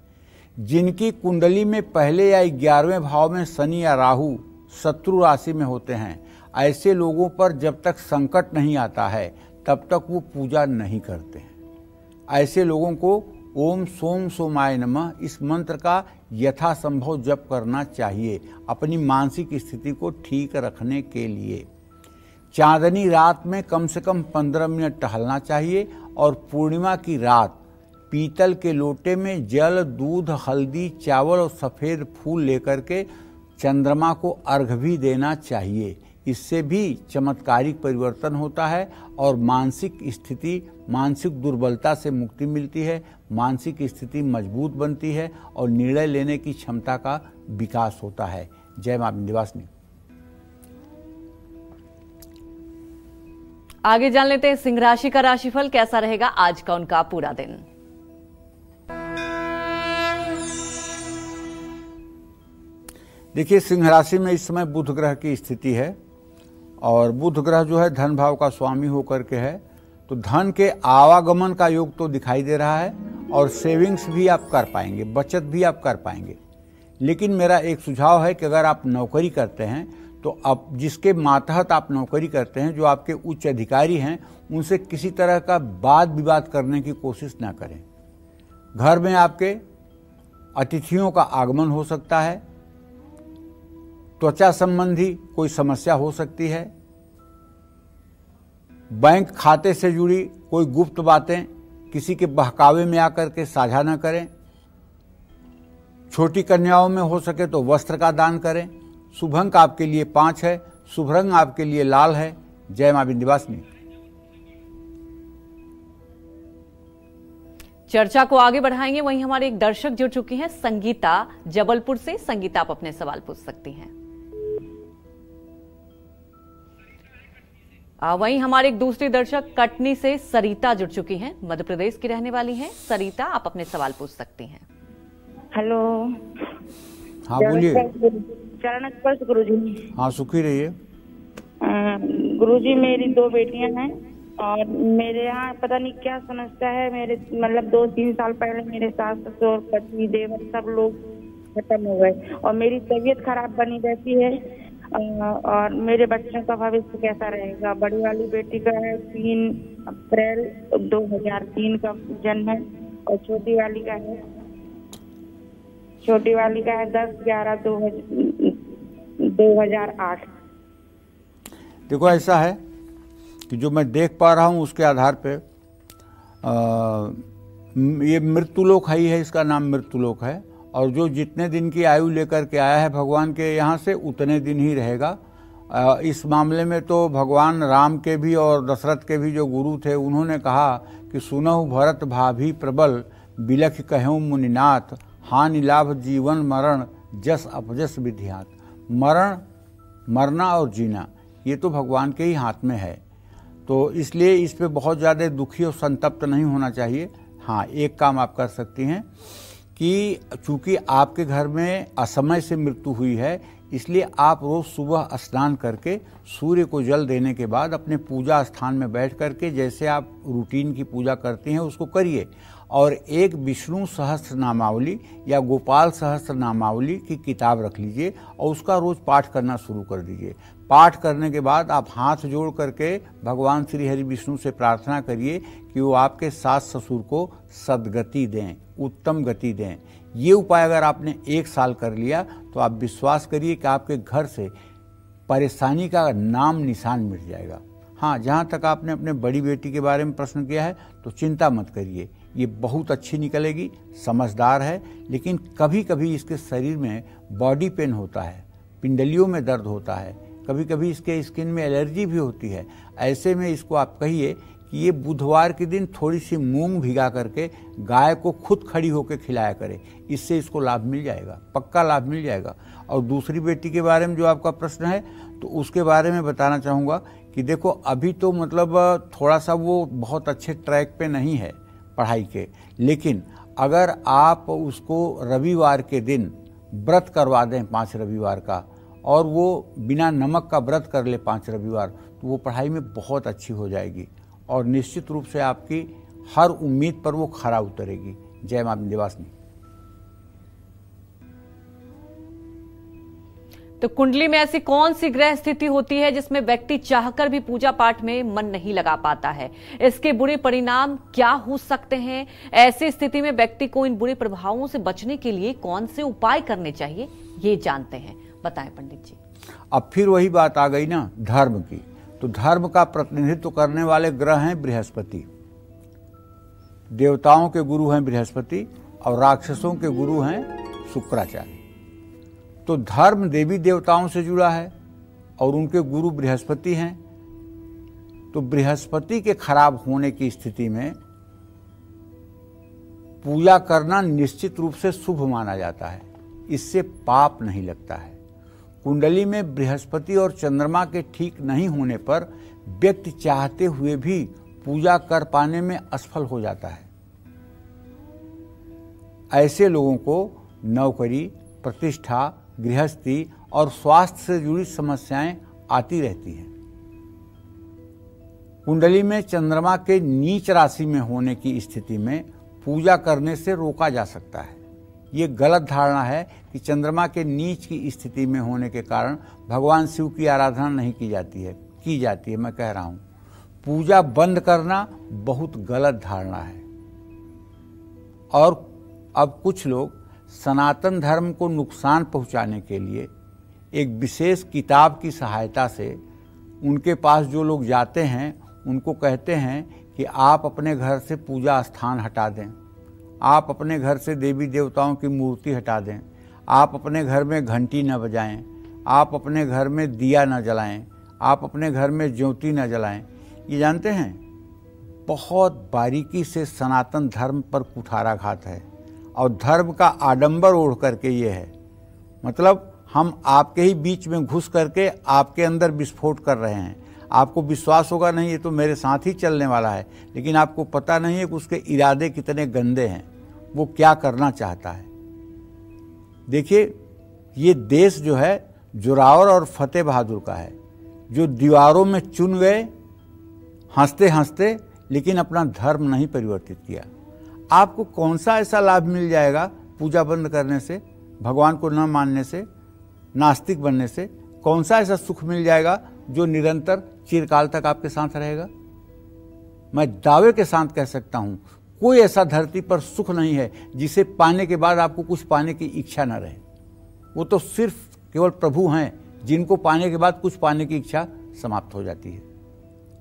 जिनकी कुंडली में पहले या 11वें भाव में शनि या राहु शत्रु राशि में होते हैं, ऐसे लोगों पर जब तक संकट नहीं आता है तब तक वो पूजा नहीं करते हैं। ऐसे लोगों को ओम सोम सोमाय नमः इस मंत्र का यथासंभव जप करना चाहिए अपनी मानसिक स्थिति को ठीक रखने के लिए। चांदनी रात में कम से कम 15 मिनट टहलना चाहिए और पूर्णिमा की रात पीतल के लोटे में जल, दूध, हल्दी, चावल और सफेद फूल लेकर के चंद्रमा को अर्घ भी देना चाहिए। इससे भी चमत्कारिक परिवर्तन होता है और मानसिक स्थिति, मानसिक दुर्बलता से मुक्ति मिलती है, मानसिक स्थिति मजबूत बनती है और निर्णय लेने की क्षमता का विकास होता है। जय मां विंध्यवासिनी। आगे जान लेते हैं सिंह राशि का राशिफल कैसा रहेगा आज का उनका पूरा दिन। देखिए, सिंह राशि में इस समय बुध ग्रह की स्थिति है और बुध ग्रह जो है धन भाव का स्वामी होकर के है, तो धन के आवागमन का योग तो दिखाई दे रहा है और सेविंग्स भी आप कर पाएंगे, बचत भी आप कर पाएंगे। लेकिन मेरा एक सुझाव है कि अगर आप नौकरी करते हैं तो अब जिसके मातहत आप नौकरी करते हैं, जो आपके उच्च अधिकारी हैं, उनसे किसी तरह का वाद विवाद करने की कोशिश ना करें। घर में आपके अतिथियों का आगमन हो सकता है, त्वचा संबंधी कोई समस्या हो सकती है, बैंक खाते से जुड़ी कोई गुप्त बातें किसी के बहकावे में आकर के साझा न करें। छोटी कन्याओं में हो सके तो वस्त्र का दान करें। शुभ अंक आपके लिए 5 है, शुभ रंग आपके लिए लाल है। जय मां विंध्यवासिनी। चर्चा को आगे बढ़ाएंगे, वहीं हमारे एक दर्शक जुड़ चुकी हैं संगीता जबलपुर से। संगीता, आप अपने सवाल पूछ सकती हैं। वहीं हमारे एक दूसरी दर्शक कटनी से सरिता जुड़ चुकी हैं, मध्य प्रदेश की रहने वाली हैं। सरिता, आप अपने सवाल पूछ सकती हैं। हेलो। हाँ बोलिए। चरण स्पर्श गुरुजी। हाँ, सुखी रहिए। गुरुजी, मेरी 2 बेटियां हैं और मेरे यहाँ पता नहीं क्या समस्या है। मेरे मतलब 2-3 साल पहले मेरे सास ससुर पति देवर सब लोग खत्म हो गए और मेरी तबीयत खराब बनी रहती है। और मेरे बच्चों का भविष्य कैसा रहेगा? बड़ी वाली बेटी का है 3 अप्रैल 2003 का जन्म है और छोटी वाली का है 10/11/2008। देखो, ऐसा है कि जो मैं देख पा रहा हूँ उसके आधार पे ये मृत्युलोक ही है, इसका नाम मृत्युलोक है और जो जितने दिन की आयु लेकर के आया है भगवान के यहाँ से उतने दिन ही रहेगा। इस मामले में तो भगवान राम के भी और दशरथ के भी जो गुरु थे, उन्होंने कहा कि सुनहु भरत भाभी प्रबल, बिलख कहूँ मुनिनाथ, हानि लाभ जीवन मरण, जस अपजस विधियात। मरना और जीना ये तो भगवान के ही हाथ में है, तो इसलिए इस पे बहुत ज़्यादा दुखी और संतप्त नहीं होना चाहिए। हाँ, एक काम आप कर सकती हैं कि चूंकि आपके घर में असमय से मृत्यु हुई है, इसलिए आप रोज सुबह स्नान करके सूर्य को जल देने के बाद अपने पूजा स्थान में बैठ करके जैसे आप रूटीन की पूजा करती हैं उसको करिए, और एक विष्णु सहस्त्र नामावली या गोपाल सहस्त्र नामावली की किताब रख लीजिए और उसका रोज पाठ करना शुरू कर दीजिए। पाठ करने के बाद आप हाथ जोड़ करके भगवान श्री हरि विष्णु से प्रार्थना करिए कि वो आपके सास ससुर को सद्गति दें, उत्तम गति दें। ये उपाय अगर आपने 1 साल कर लिया तो आप विश्वास करिए कि आपके घर से परेशानी का नाम निशान मिट जाएगा। हाँ, जहाँ तक आपने अपने बड़ी बेटी के बारे में प्रश्न किया है तो चिंता मत करिए, ये बहुत अच्छी निकलेगी, समझदार है, लेकिन कभी कभी इसके शरीर में बॉडी पेन होता है, पिंडलियों में दर्द होता है, कभी कभी इसके स्किन में एलर्जी भी होती है। ऐसे में इसको आप कहिए कि ये बुधवार के दिन थोड़ी सी मूंग भिगा करके गाय को खुद खड़ी होकर खिलाया करे, इससे इसको लाभ मिल जाएगा, पक्का लाभ मिल जाएगा। और दूसरी बेटी के बारे में जो आपका प्रश्न है तो उसके बारे में बताना चाहूँगा कि देखो अभी तो मतलब थोड़ा सा वो बहुत अच्छे ट्रैक पे नहीं है पढ़ाई के, लेकिन अगर आप उसको रविवार के दिन व्रत करवा दें 5 रविवार का, और वो बिना नमक का व्रत कर ले 5 रविवार, तो वो पढ़ाई में बहुत अच्छी हो जाएगी और निश्चित रूप से आपकी हर उम्मीद पर वो खरा उतरेगी। जय मां विंध्यवासिनी। तो कुंडली में ऐसी कौन सी ग्रह स्थिति होती है जिसमें व्यक्ति चाहकर भी पूजा पाठ में मन नहीं लगा पाता है? इसके बुरे परिणाम क्या हो सकते हैं? ऐसी स्थिति में व्यक्ति को इन बुरे प्रभावों से बचने के लिए कौन से उपाय करने चाहिए, ये जानते हैं, बताएं पंडित जी। अब फिर वही बात आ गई ना धर्म की। तो धर्म का प्रतिनिधित्व करने वाले ग्रह हैं बृहस्पति, देवताओं के गुरु हैं बृहस्पति और राक्षसों के गुरु हैं शुक्राचार्य। तो धर्म देवी देवताओं से जुड़ा है और उनके गुरु बृहस्पति हैं। तो बृहस्पति के खराब होने की स्थिति में पूजा करना निश्चित रूप से शुभ माना जाता है, इससे पाप नहीं लगता है। कुंडली में बृहस्पति और चंद्रमा के ठीक नहीं होने पर व्यक्ति चाहते हुए भी पूजा कर पाने में असफल हो जाता है। ऐसे लोगों को नौकरी, प्रतिष्ठा, गृहस्थी और स्वास्थ्य से जुड़ी समस्याएं आती रहती हैं। कुंडली में चंद्रमा के नीच राशि में होने की स्थिति में पूजा करने से रोका जा सकता है। ये गलत धारणा है कि चंद्रमा के नीच की स्थिति में होने के कारण भगवान शिव की आराधना नहीं की जाती है, मैं कह रहा हूं। पूजा बंद करना बहुत गलत धारणा है। और अब कुछ लोग सनातन धर्म को नुकसान पहुंचाने के लिए एक विशेष किताब की सहायता से उनके पास जो लोग जाते हैं उनको कहते हैं कि आप अपने घर से पूजा स्थान हटा दें, आप अपने घर से देवी देवताओं की मूर्ति हटा दें, आप अपने घर में घंटी न बजाएं, आप अपने घर में दिया न जलाएं, आप अपने घर में ज्योति न जलाएं। ये जानते हैं बहुत बारीकी से सनातन धर्म पर कुठाराघात है और धर्म का आडंबर ओढ़ करके ये है, मतलब हम आपके ही बीच में घुस करके आपके अंदर विस्फोट कर रहे हैं। आपको विश्वास होगा नहीं ये तो मेरे साथ ही चलने वाला है, लेकिन आपको पता नहीं है कि उसके इरादे कितने गंदे हैं, वो क्या करना चाहता है। देखिए ये देश जो है जोरावर और फतेह बहादुर का है, जो दीवारों में चुन गए हंसते हंसते, लेकिन अपना धर्म नहीं परिवर्तित किया। आपको कौन सा ऐसा लाभ मिल जाएगा पूजा बंद करने से, भगवान को न मानने से, नास्तिक बनने से? कौन सा ऐसा सुख मिल जाएगा जो निरंतर चिरकाल तक आपके साथ रहेगा? मैं दावे के साथ कह सकता हूं कोई ऐसा धरती पर सुख नहीं है जिसे पाने के बाद आपको कुछ पाने की इच्छा न रहे। वो तो सिर्फ केवल प्रभु हैं जिनको पाने के बाद कुछ पाने की इच्छा समाप्त हो जाती है।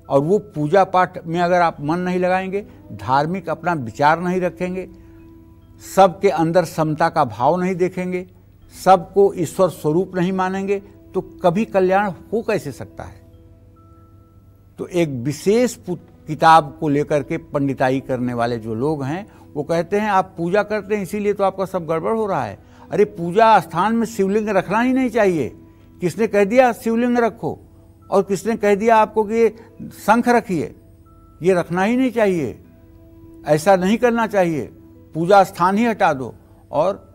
और वो पूजा पाठ में अगर आप मन नहीं लगाएंगे, धार्मिक अपना विचार नहीं रखेंगे, सबके अंदर समता का भाव नहीं देखेंगे, सबको ईश्वर स्वरूप नहीं मानेंगे, तो कभी कल्याण हो कैसे सकता है? तो एक विशेष किताब को लेकर के पंडिताई करने वाले जो लोग हैं वो कहते हैं आप पूजा करते हैं इसीलिए तो आपका सब गड़बड़ हो रहा है। अरे पूजा स्थान में शिवलिंग रखना ही नहीं चाहिए। किसने कह दिया शिवलिंग रखो, और किसने कह दिया आपको कि शंख रखिए? ये रखना ही नहीं चाहिए, ऐसा नहीं करना चाहिए। पूजा स्थान ही हटा दो। और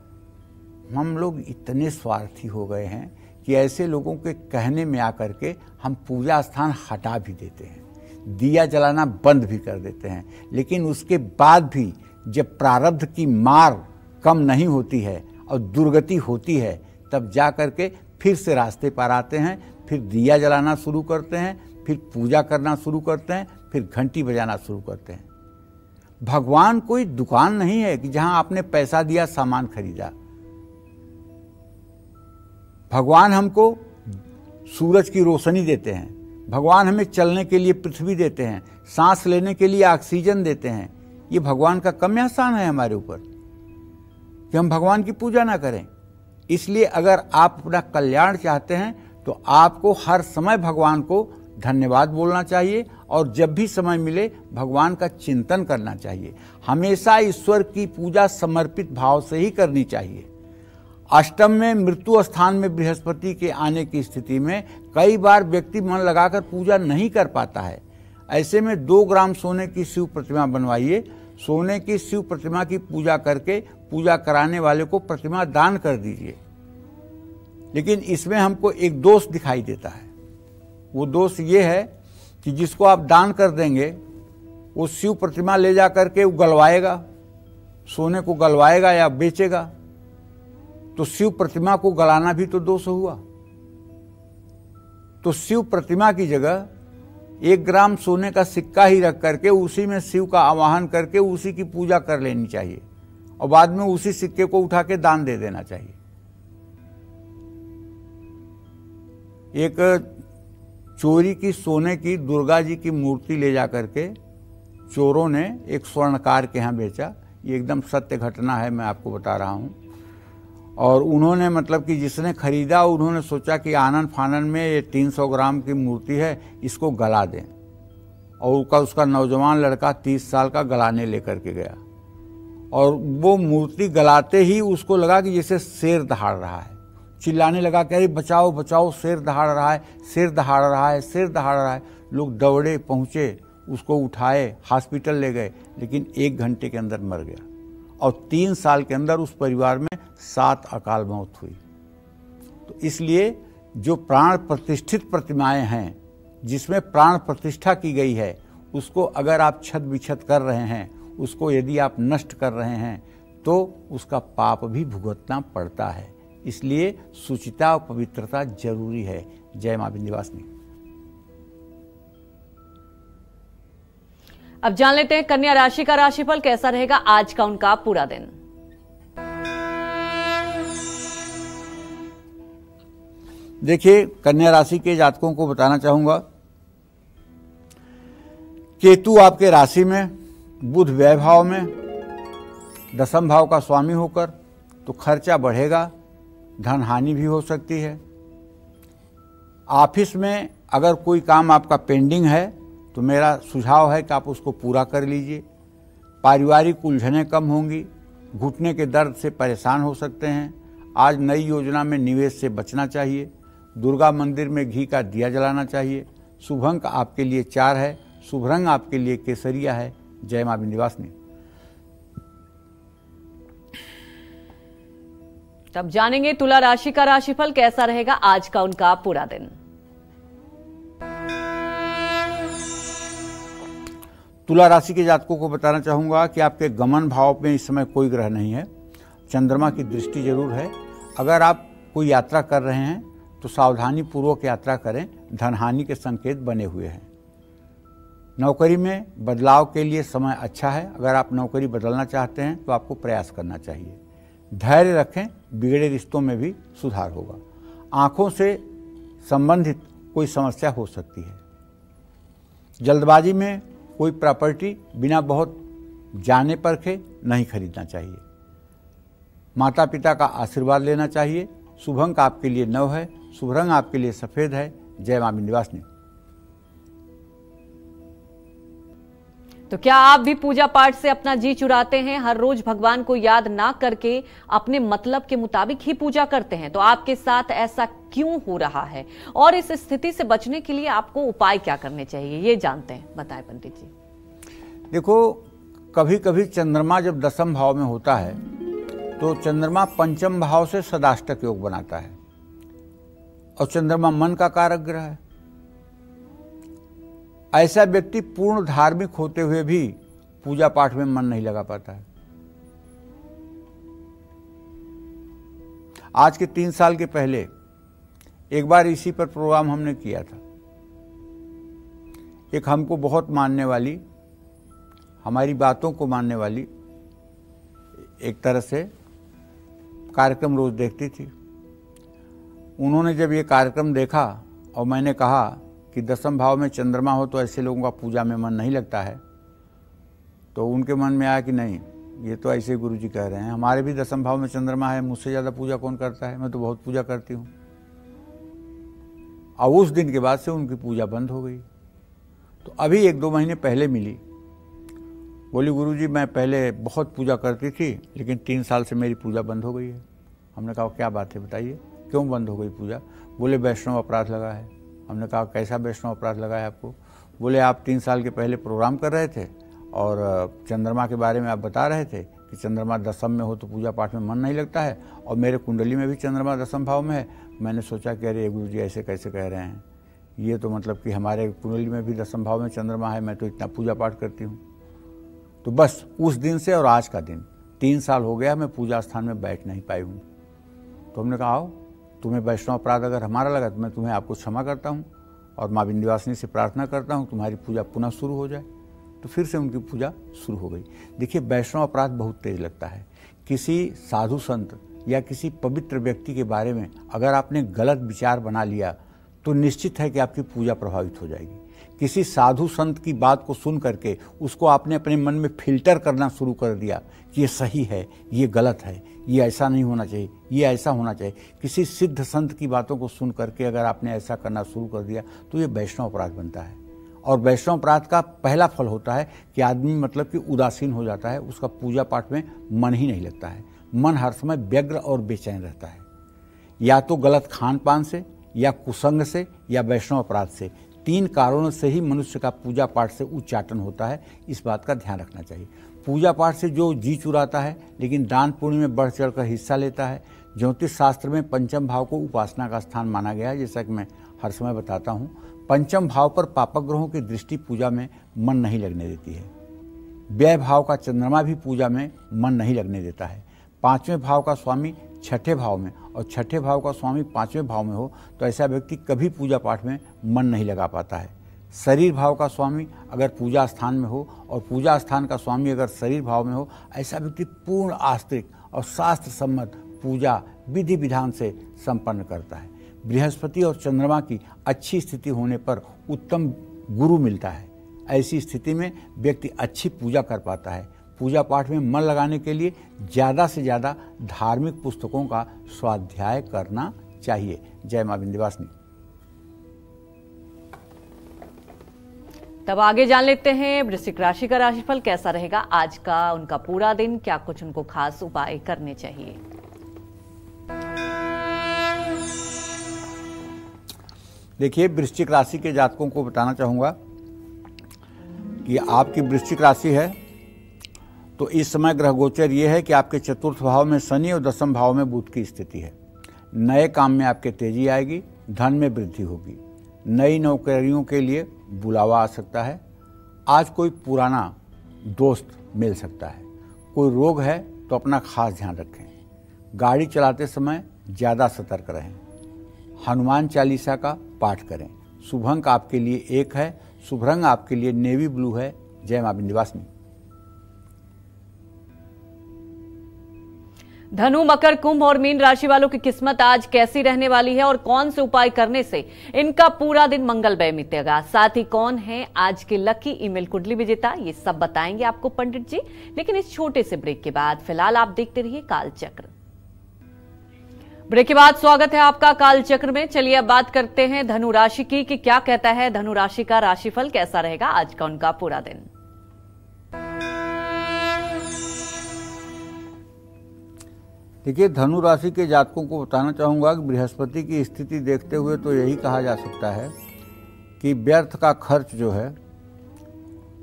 हम लोग इतने स्वार्थी हो गए हैं कि ऐसे लोगों के कहने में आकर के हम पूजा स्थान हटा भी देते हैं, दिया जलाना बंद भी कर देते हैं। लेकिन उसके बाद भी जब प्रारब्ध की मार कम नहीं होती है और दुर्गति होती है, तब जा करके फिर से रास्ते पर आते हैं, फिर दिया जलाना शुरू करते हैं, फिर पूजा करना शुरू करते हैं, फिर घंटी बजाना शुरू करते हैं। भगवान कोई दुकान नहीं है कि जहां आपने पैसा दिया सामान खरीदा। भगवान हमको सूरज की रोशनी देते हैं, भगवान हमें चलने के लिए पृथ्वी देते हैं, सांस लेने के लिए ऑक्सीजन देते हैं। ये भगवान का कम एहसान है हमारे ऊपर कि हम भगवान की पूजा ना करें। इसलिए अगर आप अपना कल्याण चाहते हैं तो आपको हर समय भगवान को धन्यवाद बोलना चाहिए और जब भी समय मिले भगवान का चिंतन करना चाहिए। हमेशा ईश्वर की पूजा समर्पित भाव से ही करनी चाहिए। अष्टम में मृत्यु स्थान में बृहस्पति के आने की स्थिति में कई बार व्यक्ति मन लगाकर पूजा नहीं कर पाता है। ऐसे में 2 ग्राम सोने की शिव प्रतिमा बनवाइए, सोने की शिव प्रतिमा की पूजा करके पूजा कराने वाले को प्रतिमा दान कर दीजिए। लेकिन इसमें हमको एक दोष दिखाई देता है। वो दोष ये है कि जिसको आप दान कर देंगे वो शिव प्रतिमा ले जा करके वो गलवाएगा, सोने को गलवाएगा या बेचेगा, तो शिव प्रतिमा को गलाना भी तो दोष हुआ। तो शिव प्रतिमा की जगह 1 ग्राम सोने का सिक्का ही रख करके उसी में शिव का आवाहन करके उसी की पूजा कर लेनी चाहिए और बाद में उसी सिक्के को उठा के दान दे देना चाहिए। एक चोरी की सोने की दुर्गा जी की मूर्ति ले जा करके चोरों ने एक स्वर्णकार के यहाँ बेचा। ये एकदम सत्य घटना है, मैं आपको बता रहा हूँ। और उन्होंने मतलब कि जिसने खरीदा उन्होंने सोचा कि आनन फानन में ये 300 ग्राम की मूर्ति है, इसको गला दें। और उसका नौजवान लड़का 30 साल का गलाने लेकर के गया और वो मूर्ति गलाते ही उसको लगा कि जैसे शेर दहाड़ रहा है। चिल्लाने लगा कि अरे बचाओ बचाओ, शेर दहाड़ रहा है, शेर दहाड़ रहा है, शेर दहाड़ रहा है। लोग दौड़े, पहुंचे, उसको उठाए, हॉस्पिटल ले गए, लेकिन 1 घंटे के अंदर मर गया। और 3 साल के अंदर उस परिवार में 7 अकाल मौत हुई। तो इसलिए जो प्राण प्रतिष्ठित प्रतिमाएं हैं, जिसमें प्राण प्रतिष्ठा की गई है, उसको अगर आप छत बिछत कर रहे हैं, उसको यदि आप नष्ट कर रहे हैं, तो उसका पाप भी भुगतना पड़ता है। इसलिए शुचिता और पवित्रता जरूरी है। जय मां विंध्यवासिनी। अब जान लेते हैं कन्या राशि का राशिफल कैसा रहेगा आज का उनका पूरा दिन। देखिए, कन्या राशि के जातकों को बताना चाहूंगा, केतु आपके राशि में, बुध व्यय भाव में, 10वें भाव का स्वामी होकर, तो खर्चा बढ़ेगा, धन हानि भी हो सकती है। ऑफिस में अगर कोई काम आपका पेंडिंग है तो मेरा सुझाव है कि आप उसको पूरा कर लीजिए। पारिवारिक उलझनें कम होंगी, घुटने के दर्द से परेशान हो सकते हैं। आज नई योजना में निवेश से बचना चाहिए। दुर्गा मंदिर में घी का दिया जलाना चाहिए। शुभ अंक आपके लिए 4 है, शुभ रंग आपके लिए केसरिया है। जय मां विंध्यवासिनी। तब जानेंगे तुला राशि का राशिफल कैसा रहेगा आज का उनका पूरा दिन। तुला राशि के जातकों को बताना चाहूंगा कि आपके गमन भाव में इस समय कोई ग्रह नहीं है, चंद्रमा की दृष्टि जरूर है। अगर आप कोई यात्रा कर रहे हैं तो सावधानी पूर्वक यात्रा करें, धनहानि के संकेत बने हुए हैं। नौकरी में बदलाव के लिए समय अच्छा है। अगर आप नौकरी बदलना चाहते हैं तो आपको प्रयास करना चाहिए। धैर्य रखें, बिगड़े रिश्तों में भी सुधार होगा। आंखों से संबंधित कोई समस्या हो सकती है। जल्दबाजी में कोई प्रॉपर्टी बिना बहुत जाने परखे नहीं खरीदना चाहिए। माता पिता का आशीर्वाद लेना चाहिए। शुभ अंक आपके लिए 9 है, शुभ रंग आपके लिए सफेद है। जय मां विंध्यवासिनी। तो क्या आप भी पूजा पाठ से अपना जी चुराते हैं? हर रोज भगवान को याद ना करके अपने मतलब के मुताबिक ही पूजा करते हैं? तो आपके साथ ऐसा क्यों हो रहा है और इस स्थिति से बचने के लिए आपको उपाय क्या करने चाहिए, ये जानते हैं, बताएं पंडित जी। देखो, कभी कभी चंद्रमा जब 10वें भाव में होता है तो चंद्रमा पंचम भाव से सदाष्टक योग बनाता है और चंद्रमा मन का कारक ग्रह है। ऐसा व्यक्ति पूर्ण धार्मिक होते हुए भी पूजा पाठ में मन नहीं लगा पाता है। आज के 3 साल के पहले एक बार इसी पर प्रोग्राम हमने किया था। एक हमको बहुत मानने वाली, हमारी बातों को मानने वाली, एक तरह से कार्यक्रम रोज देखती थी। उन्होंने जब ये कार्यक्रम देखा और मैंने कहा कि 10वें भाव में चंद्रमा हो तो ऐसे लोगों का पूजा में मन नहीं लगता है, तो उनके मन में आया कि नहीं, ये तो ऐसे गुरुजी कह रहे हैं, हमारे भी 10वें भाव में चंद्रमा है, मुझसे ज़्यादा पूजा कौन करता है, मैं तो बहुत पूजा करती हूँ। और उस दिन के बाद से उनकी पूजा बंद हो गई। तो अभी 1-2 महीने पहले मिली, बोली गुरुजी मैं पहले बहुत पूजा करती थी लेकिन 3 साल से मेरी पूजा बंद हो गई है। हमने कहा क्या बात है बताइए, क्यों बंद हो गई पूजा? बोले वैष्णव अपराध लगा है। हमने कहा कैसा वैष्णव अपराध लगा है आपको? बोले आप 3 साल के पहले प्रोग्राम कर रहे थे और चंद्रमा के बारे में आप बता रहे थे कि चंद्रमा 10वें में हो तो पूजा पाठ में मन नहीं लगता है, और मेरे कुंडली में भी चंद्रमा 10वें भाव में है। मैंने सोचा कि अरे गुरुजी ऐसे कैसे कह रहे हैं, ये तो मतलब कि हमारे कुंडली में भी 10वें भाव में चंद्रमा है, मैं तो इतना पूजा पाठ करती हूँ। तो बस उस दिन से और आज का दिन 3 साल हो गया मैं पूजा स्थान में बैठ नहीं पाई हूँ। तो हमने कहा आओ, तुम्हें वैष्णव अपराध अगर हमारा लगा तो मैं तुम्हें आपको क्षमा करता हूँ और माँ विंध्यवासिनी से प्रार्थना करता हूँ तुम्हारी पूजा पुनः शुरू हो जाए। तो फिर से उनकी पूजा शुरू हो गई। देखिए वैष्णव अपराध बहुत तेज लगता है। किसी साधु संत या किसी पवित्र व्यक्ति के बारे में अगर आपने गलत विचार बना लिया तो निश्चित है कि आपकी पूजा प्रभावित हो जाएगी। किसी साधु संत की बात को सुन करके उसको आपने अपने मन में फिल्टर करना शुरू कर दिया कि ये सही है, ये गलत है, ये ऐसा नहीं होना चाहिए, ये ऐसा होना चाहिए। किसी सिद्ध संत की बातों को सुन करके अगर आपने ऐसा करना शुरू कर दिया तो ये वैष्णव अपराध बनता है। और वैष्णव अपराध का पहला फल होता है कि आदमी मतलब कि उदासीन हो जाता है, उसका पूजा पाठ में मन ही नहीं लगता है। मन हर समय व्यग्र और बेचैन रहता है, या तो गलत खान पान से, या कुसंग से, या वैष्णव अपराध से। 3 कारणों से ही मनुष्य का पूजा पाठ से उच्चाटन होता है। इस बात का ध्यान रखना चाहिए। पूजा पाठ से जो जी चुराता है लेकिन दान पुण्य में बढ़ चढ़ कर हिस्सा लेता है। ज्योतिष शास्त्र में पंचम भाव को उपासना का स्थान माना गया है, जैसा कि मैं हर समय बताता हूँ। पंचम भाव पर पापग्रहों की दृष्टि पूजा में मन नहीं लगने देती है। व्यय भाव का चंद्रमा भी पूजा में मन नहीं लगने देता है। 5वें भाव का स्वामी 6ठे भाव में और 6ठे भाव का स्वामी 5वें भाव में हो तो ऐसा व्यक्ति कभी पूजा पाठ में मन नहीं लगा पाता है। शरीर भाव का स्वामी अगर पूजा स्थान में हो और पूजा स्थान का स्वामी अगर शरीर भाव में हो, ऐसा व्यक्ति पूर्ण आस्तिक और शास्त्र सम्मत पूजा विधि विधान से संपन्न करता है। बृहस्पति और चंद्रमा की अच्छी स्थिति होने पर उत्तम गुरु मिलता है। ऐसी स्थिति में व्यक्ति अच्छी पूजा कर पाता है। पूजा पाठ में मन लगाने के लिए ज़्यादा से ज़्यादा धार्मिक पुस्तकों का स्वाध्याय करना चाहिए। जय मां विंध्यवासिनी। तब आगे जान लेते हैं वृश्चिक राशि का राशिफल कैसा रहेगा आज का, उनका पूरा दिन, क्या कुछ उनको खास उपाय करने चाहिए। देखिए वृश्चिक राशि के जातकों को बताना चाहूँगा कि आपकी वृश्चिक राशि है तो इस समय ग्रह गोचर ये है कि आपके 4th भाव में शनि और 10वें भाव में बुध की स्थिति है। नए काम में आपके तेजी आएगी, धन में वृद्धि होगी, नई नौकरियों के लिए बुलावा आ सकता है। आज कोई पुराना दोस्त मिल सकता है। कोई रोग है तो अपना खास ध्यान रखें। गाड़ी चलाते समय ज़्यादा सतर्क रहें। हनुमान चालीसा का पाठ करें। शुभ अंक आपके लिए 1 है। शुभ रंग आपके लिए नेवी ब्लू है। जय मां विंध्यवासिनी। धनु, मकर, कुंभ और मीन राशि वालों की किस्मत आज कैसी रहने वाली है और कौन से उपाय करने से इनका पूरा दिन मंगलमय बीतेगा। साथ ही कौन है आज के लकी ईमेल कुंडली विजेता, ये सब बताएंगे आपको पंडित जी, लेकिन इस छोटे से ब्रेक के बाद फिलहाल आप देखते रहिए कालचक्र। ब्रेक के बाद स्वागत है आपका कालचक्र में। चलिए अब बात करते हैं धनु राशि की कि क्या कहता है धनु राशि का राशिफल, कैसा रहेगा आज का उनका पूरा दिन। देखिए धनु राशि के जातकों को बताना चाहूँगा कि बृहस्पति की स्थिति देखते हुए तो यही कहा जा सकता है कि व्यर्थ का खर्च जो है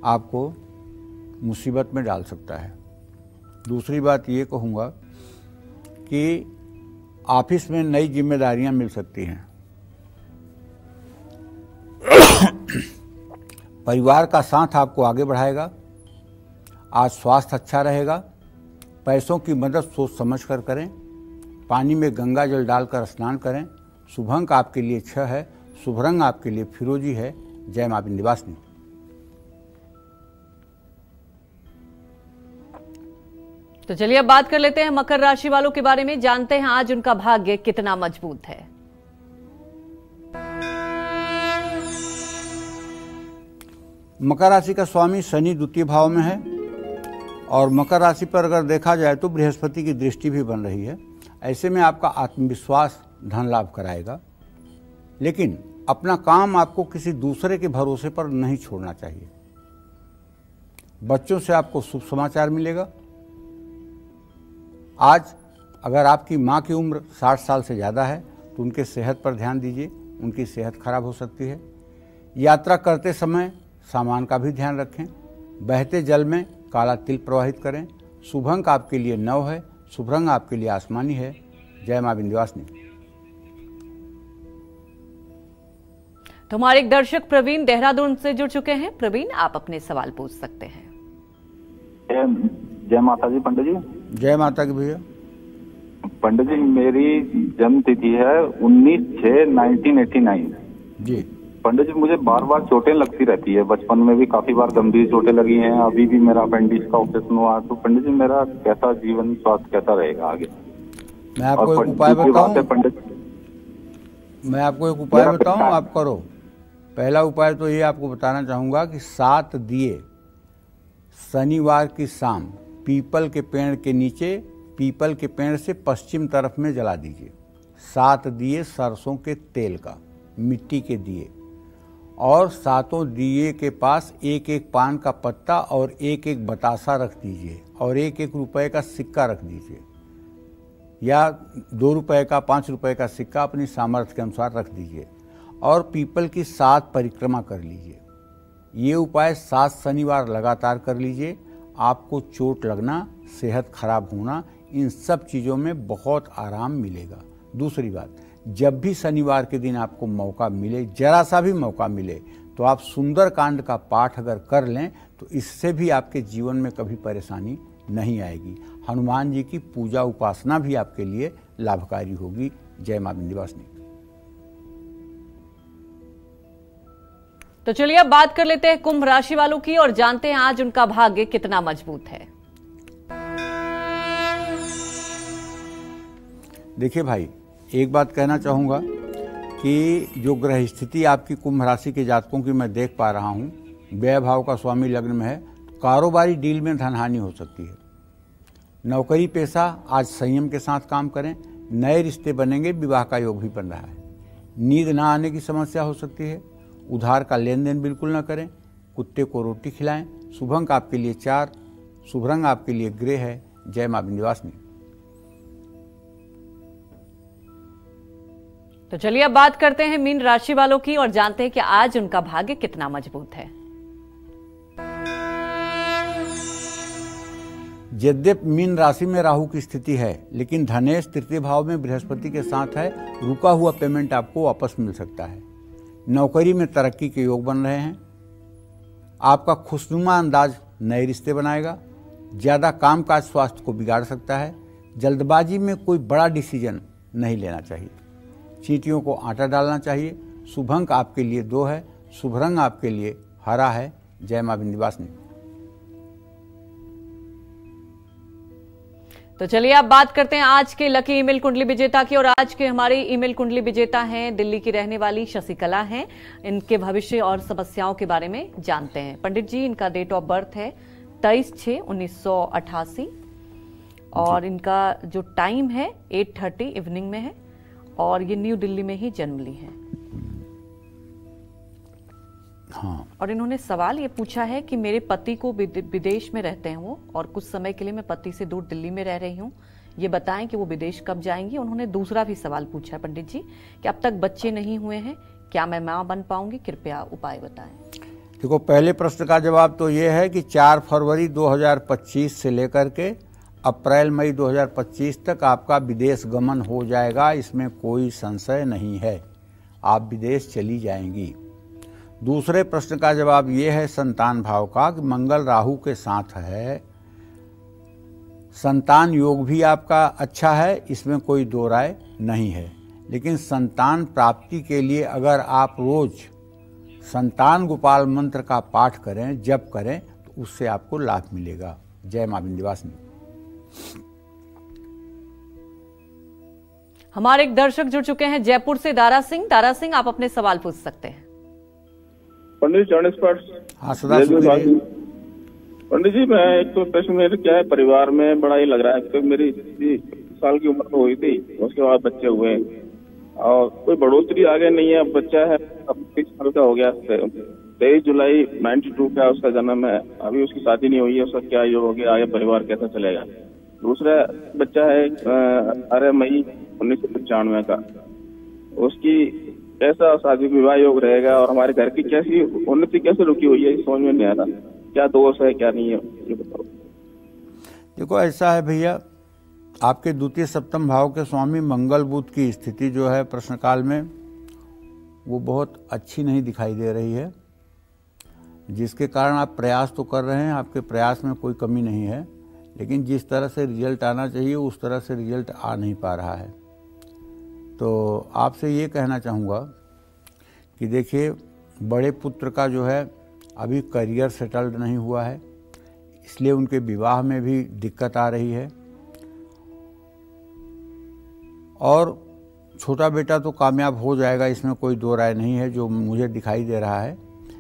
आपको मुसीबत में डाल सकता है। दूसरी बात ये कहूँगा कि ऑफिस में नई जिम्मेदारियां मिल सकती हैं। परिवार का साथ आपको आगे बढ़ाएगा। आज स्वास्थ्य अच्छा रहेगा। पैसों की मदद सोच समझ कर करें। पानी में गंगा जल डालकर स्नान करें। शुभ अंक आपके लिए 6 है। शुभ रंग आपके लिए फिरोजी है। जय मां विंध्यवासिनी। तो चलिए अब बात कर लेते हैं मकर राशि वालों के बारे में, जानते हैं आज उनका भाग्य कितना मजबूत है। मकर राशि का स्वामी शनि द्वितीय भाव में है और मकर राशि पर अगर देखा जाए तो बृहस्पति की दृष्टि भी बन रही है। ऐसे में आपका आत्मविश्वास धन लाभ कराएगा, लेकिन अपना काम आपको किसी दूसरे के भरोसे पर नहीं छोड़ना चाहिए। बच्चों से आपको शुभ समाचार मिलेगा। आज अगर आपकी माँ की उम्र 60 साल से ज़्यादा है तो उनके सेहत पर ध्यान दीजिए, उनकी सेहत खराब हो सकती है। यात्रा करते समय सामान का भी ध्यान रखें। बहते जल में काला तिल प्रवाहित करें। शुभ अंक आपके लिए 9 है। शुभ रंग आपके लिए आसमानी है। जय मां विंध्यवासिनी। तो हमारे एक दर्शक प्रवीण देहरादून से जुड़ चुके हैं। प्रवीण, आप अपने सवाल पूछ सकते हैं। जय माता जी पंडित जी। जय माता की भैया। पंडित जी, मेरी जन्म तिथि है 19/6/1989 जी। पंडित जी, मुझे बार बार चोटें लगती रहती है। बचपन में भी काफी बार गंभीर चोटें लगी हैं। अभी भी मेरा अपेंडिक्स का ऑपरेशन हुआ। तो पंडित जी, मेरा कैसा जीवन स्वास्थ्य कैसा रहेगा आगे? मैं आपको एक उपाय बताऊं? पंडित, मैं आपको एक उपाय बताऊं, आप करो। पहला उपाय तो ये आपको बताना चाहूंगा कि 7 दिए शनिवार की शाम पीपल के पेड़ के नीचे, पीपल के पेड़ से पश्चिम तरफ में जला दीजिए। 7 दिए सरसों के तेल का, मिट्टी के दिए, और 7 दिए के पास एक एक पान का पत्ता और एक एक बतासा रख दीजिए और एक एक रुपए का सिक्का रख दीजिए, या 2 रुपए का, 5 रुपए का सिक्का अपनी सामर्थ्य के अनुसार रख दीजिए और पीपल की 7 परिक्रमा कर लीजिए। ये उपाय 7 शनिवार लगातार कर लीजिए। आपको चोट लगना, सेहत खराब होना, इन सब चीज़ों में बहुत आराम मिलेगा। दूसरी बात, जब भी शनिवार के दिन आपको मौका मिले, जरा सा भी मौका मिले, तो आप सुंदरकांड का पाठ अगर कर लें तो इससे भी आपके जीवन में कभी परेशानी नहीं आएगी। हनुमान जी की पूजा उपासना भी आपके लिए लाभकारी होगी। जय मां विंध्यवासिनी। तो चलिए अब बात कर लेते हैं कुंभ राशि वालों की और जानते हैं आज उनका भाग्य कितना मजबूत है। देखिए भाई, एक बात कहना चाहूँगा कि जो ग्रह स्थिति आपकी कुंभ राशि के जातकों की मैं देख पा रहा हूँ, व्यय भाव का स्वामी लग्न में है, तो कारोबारी डील में धनहानि हो सकती है। नौकरी पेशा आज संयम के साथ काम करें। नए रिश्ते बनेंगे, विवाह का योग भी बन रहा है। नींद ना आने की समस्या हो सकती है। उधार का लेन देन बिल्कुल न करें। कुत्ते को रोटी खिलाएं। शुभ अंक आपके लिए 4। शुभ रंग आपके लिए ग्रे है। जय मां विंध्यवासिनी। तो चलिए अब बात करते हैं मीन राशि वालों की और जानते हैं कि आज उनका भाग्य कितना मजबूत है। यद्यपि मीन राशि में राहु की स्थिति है, लेकिन धनेश तृतीय भाव में बृहस्पति के साथ है। रुका हुआ पेमेंट आपको वापस मिल सकता है। नौकरी में तरक्की के योग बन रहे हैं। आपका खुशनुमा अंदाज नए रिश्ते बनाएगा। ज़्यादा कामकाज स्वास्थ्य को बिगाड़ सकता है। जल्दबाजी में कोई बड़ा डिसीजन नहीं लेना चाहिए। चींटियों को आटा डालना चाहिए। शुभ अंक आपके लिए 2 है। शुभ रंग आपके लिए हरा है। जय मां विंध्यवासिनी। तो चलिए अब बात करते हैं आज के लकी ईमेल कुंडली विजेता की और आज के हमारे ईमेल कुंडली विजेता हैं दिल्ली की रहने वाली शशिकला हैं। इनके भविष्य और समस्याओं के बारे में जानते हैं। पंडित जी, इनका डेट ऑफ बर्थ है 23/6/1988 और इनका जो टाइम है 8:30 इवनिंग में है और ये न्यू दिल्ली में ही जन्म ली है। हाँ। और इन्होंने सवाल ये पूछा है कि मेरे पति को विदेश में रहते हैं वो, और कुछ समय के लिए मैं पति से दूर दिल्ली में रह रही हूँ। ये बताएं कि वो विदेश कब जाएंगी। उन्होंने दूसरा भी सवाल पूछा है पंडित जी कि अब तक बच्चे नहीं हुए हैं, क्या मैं मां बन पाऊंगी? कृपया उपाय बताएं। देखो, पहले प्रश्न का जवाब तो ये है कि 4 फरवरी 2025 से लेकर के अप्रैल मई 2025 तक आपका विदेश गमन हो जाएगा, इसमें कोई संशय नहीं है, आप विदेश चली जाएंगी। दूसरे प्रश्न का जवाब ये है संतान भाव का कि मंगल राहु के साथ है, संतान योग भी आपका अच्छा है, इसमें कोई दो राय नहीं है। लेकिन संतान प्राप्ति के लिए अगर आप रोज संतान गोपाल मंत्र का पाठ करें, जप करें, तो उससे आपको लाभ मिलेगा। जय मां विंध्यवासिनी। हमारे एक दर्शक जुड़ चुके हैं जयपुर से, दारा सिंह। दारा सिंह, आप अपने सवाल पूछ सकते हैं। पंडित जी, हाँ सदा पंडित जी, मैं एक तो प्रश्न मेरे क्या है, परिवार में बड़ा ही लग रहा है कि मेरी 30 साल की उम्र तो हुई थी, उसके बाद बच्चे हुए और कोई बढ़ोतरी आगे नहीं है। बच्चा है अब 30 साल का हो गया, 23 जुलाई 92 का उसका जन्म है, अभी उसकी शादी नहीं हुई है, उसका क्या योग हो गया, आगे परिवार कैसा चलेगा। दूसरा बच्चा है 18 मई 1995 का, उसकी कैसा शादी विवाह योग रहेगा और हमारे घर की कैसी उन्नति कैसे रुकी हुई है, समझ में नहीं आ रहा, क्या दोष है क्या नहीं है, ये बताओ। देखो ऐसा है भैया, आपके द्वितीय सप्तम भाव के स्वामी मंगल बुध की स्थिति जो है प्रश्नकाल में वो बहुत अच्छी नहीं दिखाई दे रही है, जिसके कारण आप प्रयास तो कर रहे हैं, आपके प्रयास में कोई कमी नहीं है, लेकिन जिस तरह से रिजल्ट आना चाहिए उस तरह से रिजल्ट आ नहीं पा रहा है। तो आपसे ये कहना चाहूँगा कि देखिए, बड़े पुत्र का जो है अभी करियर सेटल्ड नहीं हुआ है, इसलिए उनके विवाह में भी दिक्कत आ रही है। और छोटा बेटा तो कामयाब हो जाएगा, इसमें कोई दो राय नहीं है, जो मुझे दिखाई दे रहा है,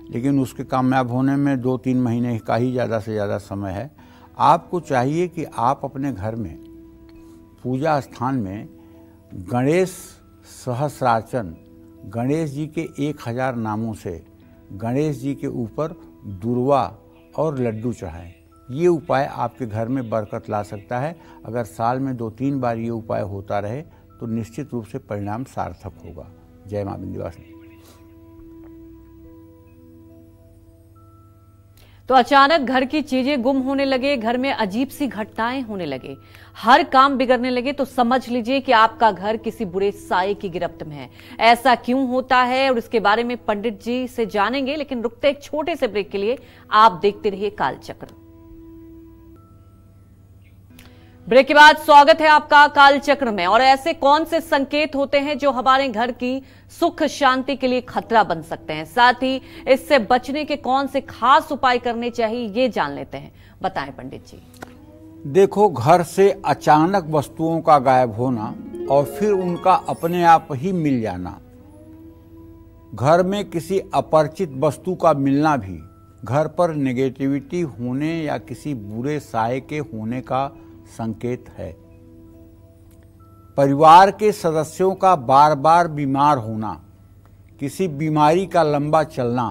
लेकिन उसके कामयाब होने में 2-3 महीने का ही ज़्यादा से ज़्यादा समय है। आपको चाहिए कि आप अपने घर में पूजा स्थान में गणेश सहस्रार्चन, गणेश जी के 1000 नामों से गणेश जी के ऊपर दुर्वा और लड्डू चढ़ाएं। ये उपाय आपके घर में बरकत ला सकता है। अगर साल में 2-3 बार ये उपाय होता रहे तो निश्चित रूप से परिणाम सार्थक होगा। जय मां विंध्यवासिनी। तो अचानक घर की चीजें गुम होने लगे, घर में अजीब सी घटनाएं होने लगे, हर काम बिगड़ने लगे, तो समझ लीजिए कि आपका घर किसी बुरे साये की गिरफ्त में है। ऐसा क्यों होता है और इसके बारे में पंडित जी से जानेंगे, लेकिन रुकते एक छोटे से ब्रेक के लिए आप देखते रहिए कालचक्र। ब्रेक के बाद स्वागत है आपका कालचक्र में। और ऐसे कौन से संकेत होते हैं जो हमारे घर की सुख शांति के लिए खतरा बन सकते हैं, साथ ही इससे बचने के कौन से खास उपाय करने चाहिए, ये जान लेते हैं। बताएं पंडित जी। देखो, घर से अचानक वस्तुओं का गायब होना और फिर उनका अपने आप ही मिल जाना, घर में किसी अपरिचित वस्तु का मिलना भी घर पर नेगेटिविटी होने या किसी बुरे साये के होने का संकेत है। परिवार के सदस्यों का बार बार बीमार होना, किसी बीमारी का लंबा चलना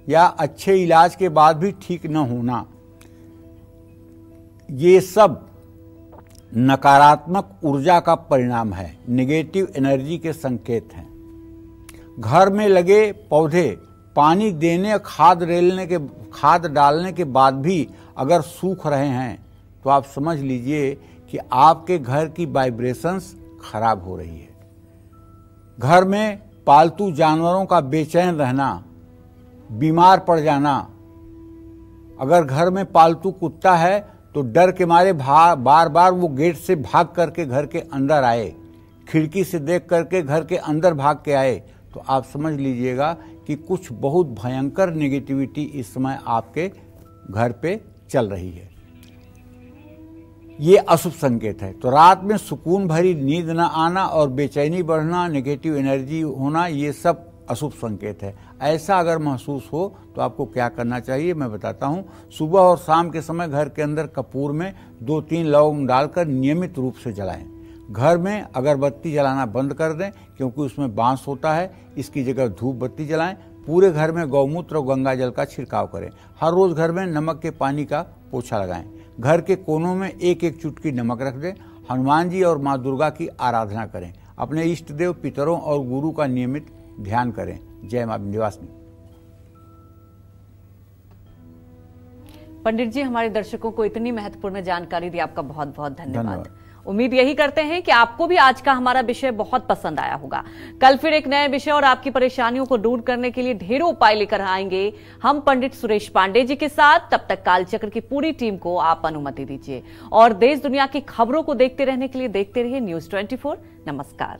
या अच्छे इलाज के बाद भी ठीक न होना, ये सब नकारात्मक ऊर्जा का परिणाम है, नेगेटिव एनर्जी के संकेत हैं। घर में लगे पौधे पानी देने, खाद डालने के बाद भी अगर सूख रहे हैं तो आप समझ लीजिए कि आपके घर की वाइब्रेशंस खराब हो रही है। घर में पालतू जानवरों का बेचैन रहना, बीमार पड़ जाना, अगर घर में पालतू कुत्ता है तो डर के मारे बार बार वो गेट से भाग करके घर के अंदर आए, खिड़की से देख करके घर के अंदर भाग के आए, तो आप समझ लीजिएगा कि कुछ बहुत भयंकर नेगेटिविटी इस समय आपके घर पे चल रही है। ये अशुभ संकेत है। तो रात में सुकून भरी नींद न आना और बेचैनी बढ़ना, नेगेटिव एनर्जी होना, ये सब अशुभ संकेत है। ऐसा अगर महसूस हो तो आपको क्या करना चाहिए मैं बताता हूँ। सुबह और शाम के समय घर के अंदर कपूर में 2-3 लौंग डालकर नियमित रूप से जलाएं। घर में अगरबत्ती जलाना बंद कर दें क्योंकि उसमें बांस होता है, इसकी जगह धूप बत्ती जलाएं। पूरे घर में गौमूत्र और गंगा जल का छिड़काव करें। हर रोज घर में नमक के पानी का पोछा लगाएं। घर के कोनों में 1-1 चुटकी नमक रख दें। हनुमान जी और माँ दुर्गा की आराधना करें। अपने इष्ट देव, पितरों और गुरु का नियमित ध्यान करें। जय मां विंध्यवासिनी। पंडित जी, हमारे दर्शकों को इतनी महत्वपूर्ण जानकारी दी, आपका बहुत बहुत धन्यवाद। उम्मीद यही करते हैं कि आपको भी आज का हमारा विषय बहुत पसंद आया होगा। कल फिर एक नए विषय और आपकी परेशानियों को दूर करने के लिए ढेरों उपाय लेकर आएंगे हम पंडित सुरेश पांडे जी के साथ। तब तक कालचक्र की पूरी टीम को आप अनुमति दीजिए और देश दुनिया की खबरों को देखते रहने के लिए देखते रहिए News 24। नमस्कार।